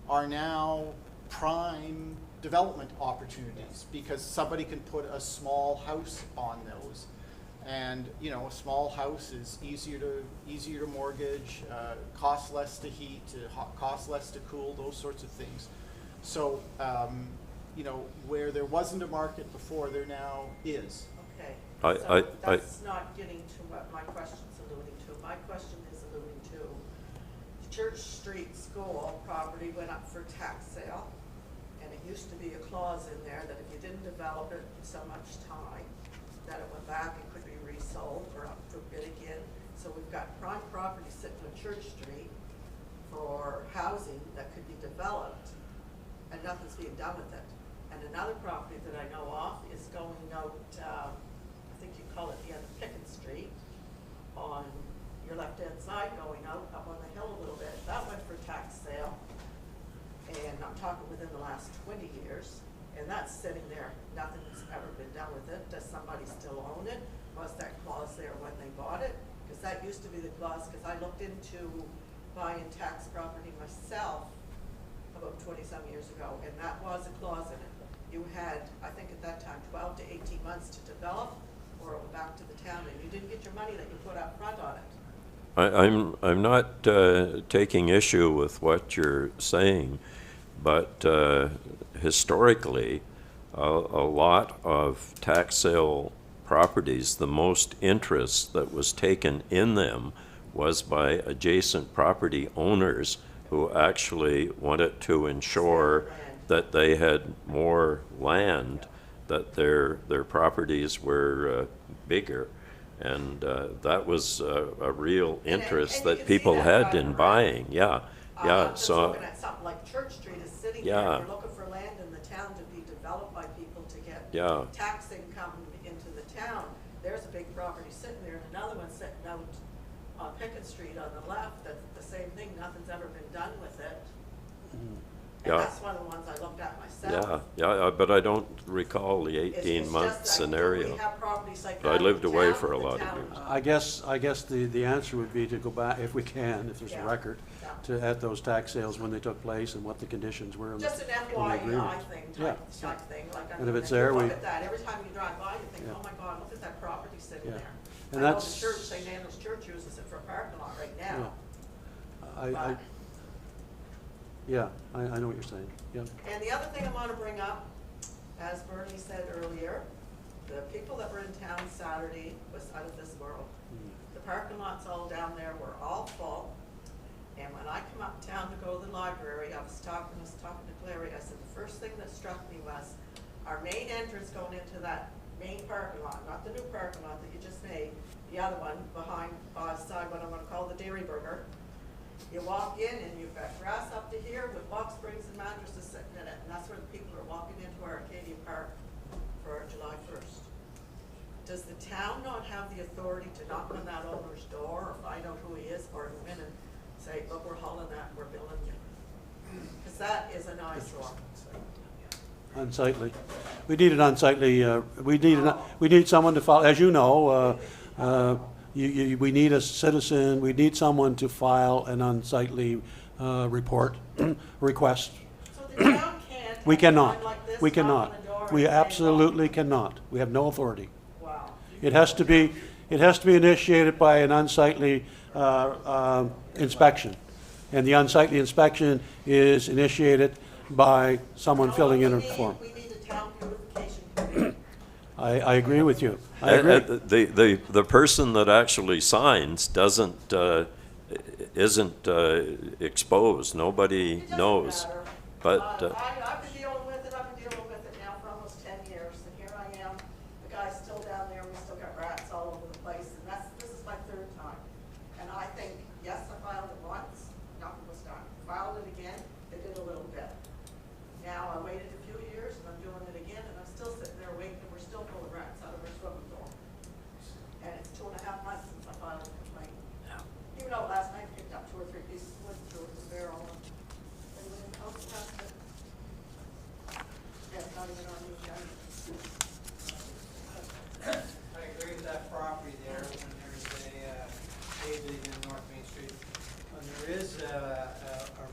Speaker 7: are now prime development opportunities because somebody can put a small house on those. And, you know, a small house is easier to mortgage, costs less to heat, costs less to cool, those sorts of things. So, you know, where there wasn't a market before, there now is.
Speaker 8: Okay,
Speaker 4: I-
Speaker 8: so that's not getting to what my question's alluding to. My question is alluding to Church Street School property went up for tax sale, and it used to be a clause in there that if you didn't develop it in so much time, that it went back and could be resold or up for bid again. So we've got prime property sitting on Church Street for housing that could be developed, and nothing's being done with it. And another property that I know of is going out, I think you call it the end of Pickens Street, on your left-hand side going out, up on the hill a little bit. That went for tax sale, and I'm talking within the last 20 years, and that's sitting there. Nothing's ever been done with it. Does somebody still own it? Was that clause there when they bought it? Because that used to be the clause, because I looked into buying tax property myself about 20-some years ago, and that was a clause in it. You had, I think at that time, 12 to 18 months to develop, or it went back to the town, and you didn't get your money that you put up front on it.
Speaker 4: I'm not taking issue with what you're saying, but historically, a lot of tax sale properties, the most interest that was taken in them was by adjacent property owners who actually wanted to ensure that they had more land, that their properties were bigger. And that was a real interest
Speaker 8: and you
Speaker 4: that
Speaker 8: can see
Speaker 4: people
Speaker 8: that
Speaker 4: had
Speaker 8: driving
Speaker 4: in
Speaker 8: around.
Speaker 4: buying, yeah.
Speaker 8: I'm just
Speaker 4: So,
Speaker 8: looking at something like Church Street is sitting
Speaker 4: Yeah.
Speaker 8: there, you're looking for land in the town to be developed by people to get
Speaker 4: Yeah.
Speaker 8: tax income into the town. There's a big property sitting there, and another one sitting out on Pickens Street on the left, that's the same thing, nothing's ever been done with it. And
Speaker 4: Yeah.
Speaker 8: that's one of the ones I looked at myself.
Speaker 4: yeah, but I don't recall the
Speaker 8: It's
Speaker 4: 18-month
Speaker 8: just that,
Speaker 4: scenario.
Speaker 8: we have properties like
Speaker 4: But I
Speaker 8: that in
Speaker 4: lived away
Speaker 8: town,
Speaker 4: for a
Speaker 8: the
Speaker 4: lot of
Speaker 8: town-
Speaker 4: years.
Speaker 1: I guess the answer would be to go back, if we can, if there's a
Speaker 8: Yeah.
Speaker 1: record,
Speaker 8: Yeah.
Speaker 1: to at those tax sales when they took place and what the conditions were in the
Speaker 8: Just an
Speaker 1: in the
Speaker 8: FYI
Speaker 1: agreement.
Speaker 8: thing,
Speaker 1: Yeah.
Speaker 8: type thing, like, I
Speaker 1: And
Speaker 8: mean,
Speaker 1: if it's
Speaker 8: you
Speaker 1: there,
Speaker 8: look
Speaker 1: we-
Speaker 8: at that, every time you drive by, you think,
Speaker 1: Yeah.
Speaker 8: oh my God, look at that property sitting
Speaker 1: Yeah.
Speaker 8: there.
Speaker 1: And
Speaker 8: I know
Speaker 1: that's-
Speaker 8: the church, St. Andrew's Church uses it for a parking lot right now.
Speaker 1: I Yeah, I know what you're saying, yeah.
Speaker 8: And the other thing I want to bring up, as Bernie said earlier, the people that were in town Saturday was out of this world. The parking lots all down there were all full. And when I come uptown to go to the library, I was talking to Clary, I said, the first thing that struck me was our main entrance going into that main parking lot, not the new parking lot that you just made, the other one behind, side what I'm gonna call the Dairy Burger. You walk in and you've got grass up to here with box springs and mattresses sitting in it, and that's where the people are walking into our Arcadia Park for July 1st. Does the town not have the authority to knock on that owner's door or find out who he is, or go in and say, look, we're hauling that, we're billing you? Because that is an eyesore.
Speaker 1: Unsightly. We need an unsightly, we need someone to file, as you know, we need a citizen, we need someone to file an unsightly report, request.
Speaker 8: So the town can't.
Speaker 1: We
Speaker 8: have a
Speaker 1: cannot,
Speaker 8: sign like this,
Speaker 1: we
Speaker 8: knock
Speaker 1: cannot.
Speaker 8: on the door
Speaker 1: We
Speaker 8: and say,
Speaker 1: absolutely cannot. We have no authority.
Speaker 8: Wow.
Speaker 1: It has to be initiated by an unsightly inspection. And the unsightly inspection is initiated by someone
Speaker 8: No,
Speaker 1: filling in a
Speaker 8: we need-
Speaker 1: form.
Speaker 8: We need a town beautification committee.
Speaker 1: I agree with you. I agree.
Speaker 4: The person that actually signs isn't exposed. Nobody
Speaker 8: It doesn't
Speaker 4: knows.
Speaker 8: matter.
Speaker 4: But
Speaker 8: I've been dealing with it, now for almost 10 years, and here I am, the guy's still down there, we still got rats all over the place, and this is my third time. And I think, yes, I filed it once, nothing was done. Filed it again, they did a little bit. Now, I waited a few years, and I'm doing it again, and I'm still sitting there waiting, and we're still full of rats out of our swimming pool. And it's 2.5 months since I filed a complaint. Even though last night I picked up 2 or 3 pieces of wood through the barrel, and they went in, oh, that's it. Yeah, it's not even on the agenda.
Speaker 9: I agree with that property there when there's a paving in North Main Street. When there is a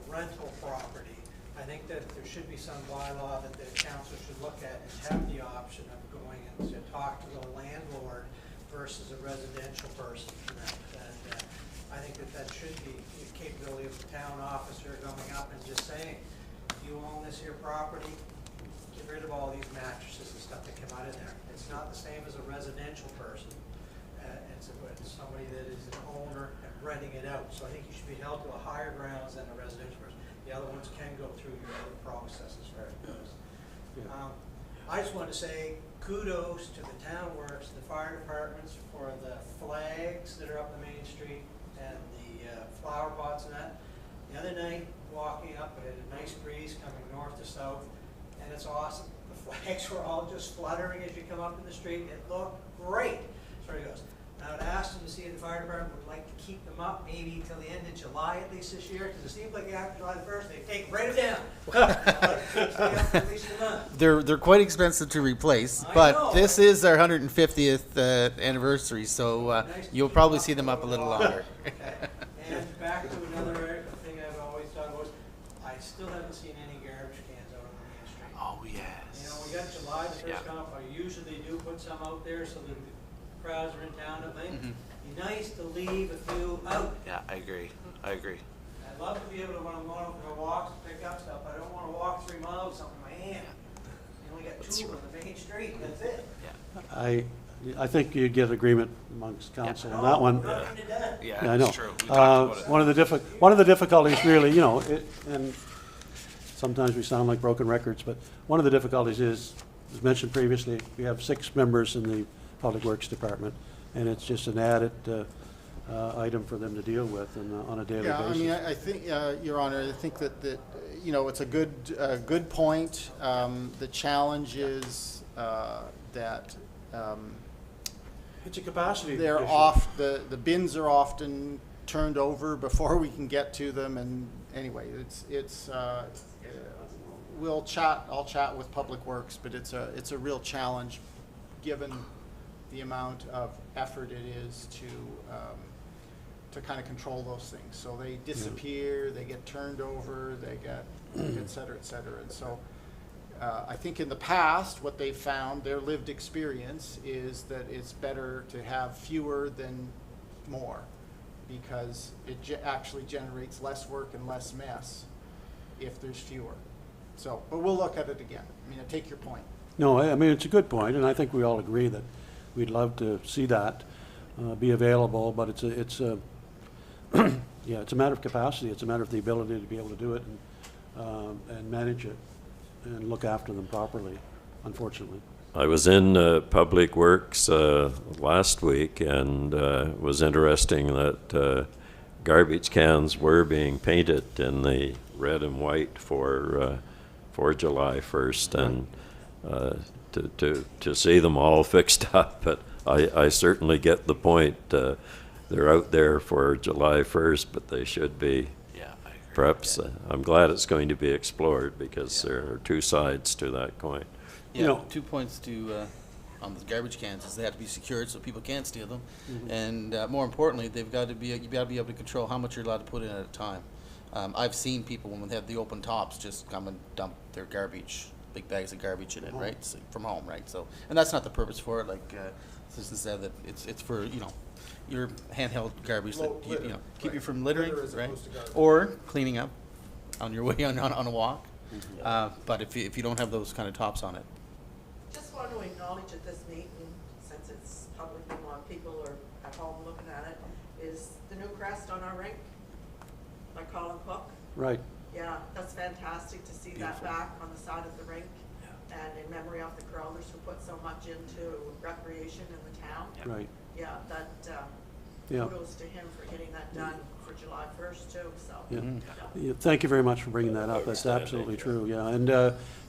Speaker 9: rental property, I think that there should be some bylaw that the council should look at and have the option of going and to talk to the landlord versus a residential person. And I think that should be the capability of the town officer going up and just saying, you own this here property, get rid of all these mattresses and stuff that come out in there. It's not the same as a residential person. It's somebody that is an owner and renting it out. So I think you should be held to a higher grounds than a residential person. The other ones can go through your other process as far as it goes. I just want to say kudos to the town works, the fire departments for the flags that are up the main street and the flower pots and that. The other night, walking up, I had a nice breeze coming north to south, and it's awesome. The flags were all just fluttering as you come up in the street. It looked great. So he goes, I would ask them to see if the fire department would like to keep them up maybe until the end of July at least this year, because it seems like after July the 1st, they take right down. Stay up at least a month.
Speaker 2: They're quite expensive to replace,
Speaker 9: I
Speaker 2: but
Speaker 9: know.
Speaker 2: this is our 150th anniversary, so you'll probably see them up a little longer.
Speaker 9: Okay. And back to another thing I've always thought was, I still haven't seen any garbage cans out on the main street.
Speaker 5: Oh, yes.
Speaker 9: You know, we got July the 1st coming up, I usually do put some out there so that the crowds are in town and things. Be nice to leave a few out.
Speaker 5: Yeah, I agree.
Speaker 9: I'd love to be able to, when I'm going out for walks, pick up stuff, but I don't wanna walk 3 miles with something in my hand. You only got two on the main street, that's it.
Speaker 1: I think you get agreement amongst council on that one.
Speaker 9: Nothing to do.
Speaker 1: Yeah, I know.
Speaker 5: it's true. We talked about it.
Speaker 1: One of the difficulties really, you know, and sometimes we sound like broken records, but one of the difficulties is, as mentioned previously, we have 6 members in the Public Works Department, and it's just an added item for them to deal with on a daily basis.
Speaker 7: Yeah, I mean, I think, Your Honor, I think that you know, it's a good point. The challenge is that
Speaker 1: It's a capacity
Speaker 7: they're
Speaker 1: issue.
Speaker 7: the bins are often turned over before we can get to them, and anyway, I'll chat with Public Works, but it's a real challenge given the amount of effort it is to kind of control those things. So they disappear, they get turned over, they get et cetera, and so I think in the past, what they've found, their lived experience, is that it's better to have fewer than more, because it actually generates less work and less mess if there's fewer. So, but we'll look at it again. I mean, I take your point.
Speaker 1: No, I mean, it's a good point, and I think we all agree that we'd love to see that be available, but it's a yeah, it's a matter of capacity. It's a matter of the ability to be able to do it and manage it and look after them properly, unfortunately.
Speaker 4: I was in Public Works last week, and it was interesting that garbage cans were being painted in the red and white for July 1st, and to see them all fixed up. But I certainly get the point. They're out there for July 1st, but they should be.
Speaker 5: Yeah, I agree.
Speaker 4: Perhaps I'm glad it's going to be explored, because there are 2 sides to that coin.
Speaker 2: Yeah,
Speaker 1: You know-
Speaker 2: 2 points to on the garbage cans is they have to be secured so people can't steal them, and more importantly, you've got to be able to control how much you're allowed to put in at a time. I've seen people when they have the open tops just come and dump their garbage, big bags of garbage in it, right, so, from home, right? So, and that's not the purpose for it. Like Susan said, that it's for your handheld garbage that you know keep you from littering,
Speaker 7: Litter as
Speaker 2: right,
Speaker 7: opposed to garbage.
Speaker 2: or cleaning up on your way on a walk. But if you don't have those kind of tops on it.
Speaker 8: Just want to acknowledge at this meeting, since it's public and a lot of people are at home looking at it, is the new crest on our rink by Colin Cook.
Speaker 1: Right.
Speaker 8: Yeah, that's fantastic to see that back on the side of the rink. And in memory of the curlers who put so much into recreation in the town.
Speaker 1: Right.
Speaker 8: Yeah, that,
Speaker 1: Yeah.
Speaker 8: kudos to him for getting that done for July 1st too, so.
Speaker 1: Yeah.
Speaker 8: Yeah.
Speaker 1: Yeah, thank you very much for bringing that up. That's absolutely true, yeah. And,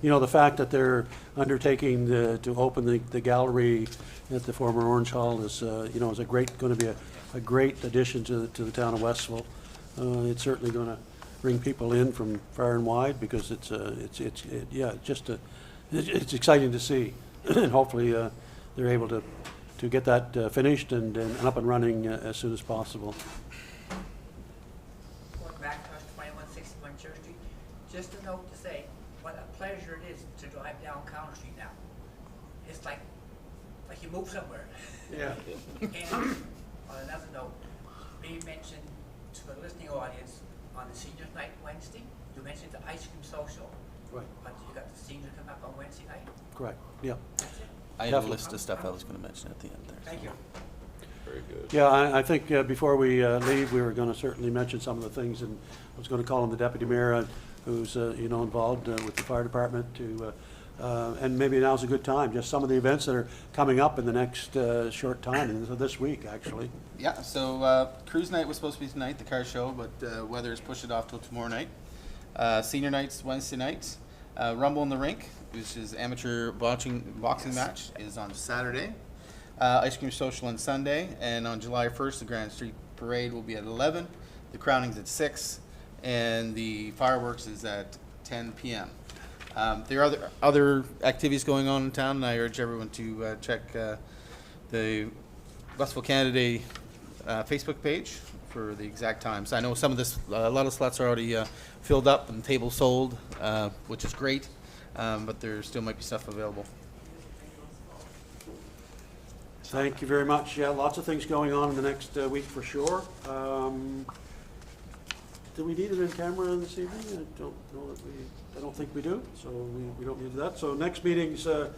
Speaker 1: you know, the fact that they're undertaking to open the gallery at the former Orange Hall is, you know, is going to be a great addition to the town of Westville. It's certainly going to bring people in from far and wide, because it's exciting to see. And hopefully they're able to get that finished and up and running as soon as possible.
Speaker 10: Going back to 2161 Church Street, just a note to say what a pleasure it is to drive down Counter Street now. It's like like you moved somewhere.
Speaker 1: Yeah.
Speaker 10: And on another note, we mentioned to the listening audience on the senior night Wednesday, you mentioned the ice cream social.
Speaker 1: Right,
Speaker 10: But you got the senior coming up on Wednesday night?
Speaker 1: correct, yeah.
Speaker 10: That's it?
Speaker 2: I have a
Speaker 1: Definitely.
Speaker 2: list of stuff I was going to mention at the end there.
Speaker 10: Thank you.
Speaker 4: Very good.
Speaker 1: Yeah, I think before we leave, we were going to certainly mention some of the things, and I was going to call on the deputy mayor, who's, involved with the fire department to, and maybe now's a good time, just some of the events that are coming up in the next short time, and so this week, actually.
Speaker 2: Yeah, so cruise night was supposed to be tonight, the car show, but weather has pushed it off till tomorrow night. Senior night's Wednesday night. Rumble in the Rink, which is amateur boxing match, is on Saturday. Ice cream social on Sunday, and on July 1st, the Grand Street Parade will be at 11. The crowning's at 6, and the fireworks is at 10 p.m. There are other activities going on in town, and I urge everyone to check the Westville Canada Facebook page for the exact times. I know some of this, a lot of slots are already filled up and tables sold, which is great, but there still might be stuff available.
Speaker 1: Thank you very much. Yeah, lots of things going on in the next week for sure. Do we need it in camera this evening? I don't know that I don't think we do, so we don't need that. So next meetings, as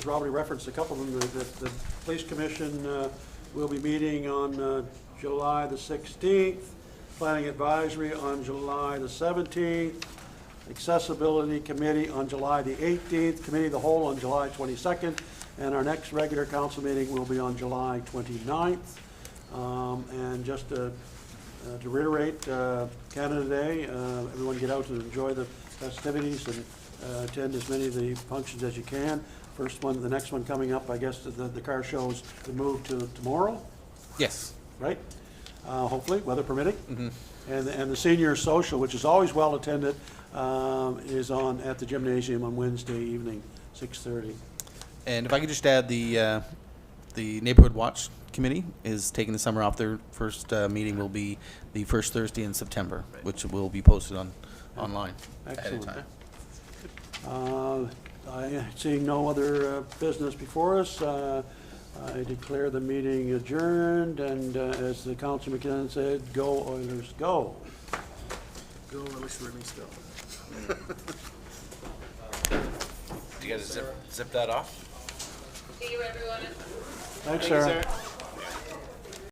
Speaker 1: Robert referenced a couple of them, the Police Commission will be meeting on July the 16th, Planning Advisory on July the 17th, Accessibility Committee on July the 18th, Committee of the Whole on July 22nd, and our next regular council meeting will be on July 29th. And just to reiterate, Canada Day, everyone get out and enjoy the festivities and attend as many of the functions as you can. The next one coming up, I guess the car show's to move to tomorrow,
Speaker 2: Yes.
Speaker 1: right? Hopefully, weather permitting. Mm-hmm. And the senior social, which is always well attended, is at the gymnasium on Wednesday evening, 6:30.
Speaker 2: And if I could just add, the Neighborhood Watch Committee is taking the summer off. Their first meeting will be the first Thursday in September, which will be posted online ahead of
Speaker 1: Excellent.
Speaker 2: time.
Speaker 1: Seeing no other business before us, I declare the meeting adjourned, and as the Councilor McKinnon said, go Oilers, go.
Speaker 7: Go, Oilers, Release, go.
Speaker 5: You gotta zip that off?
Speaker 6: See you, everyone.
Speaker 1: Thanks, Sarah.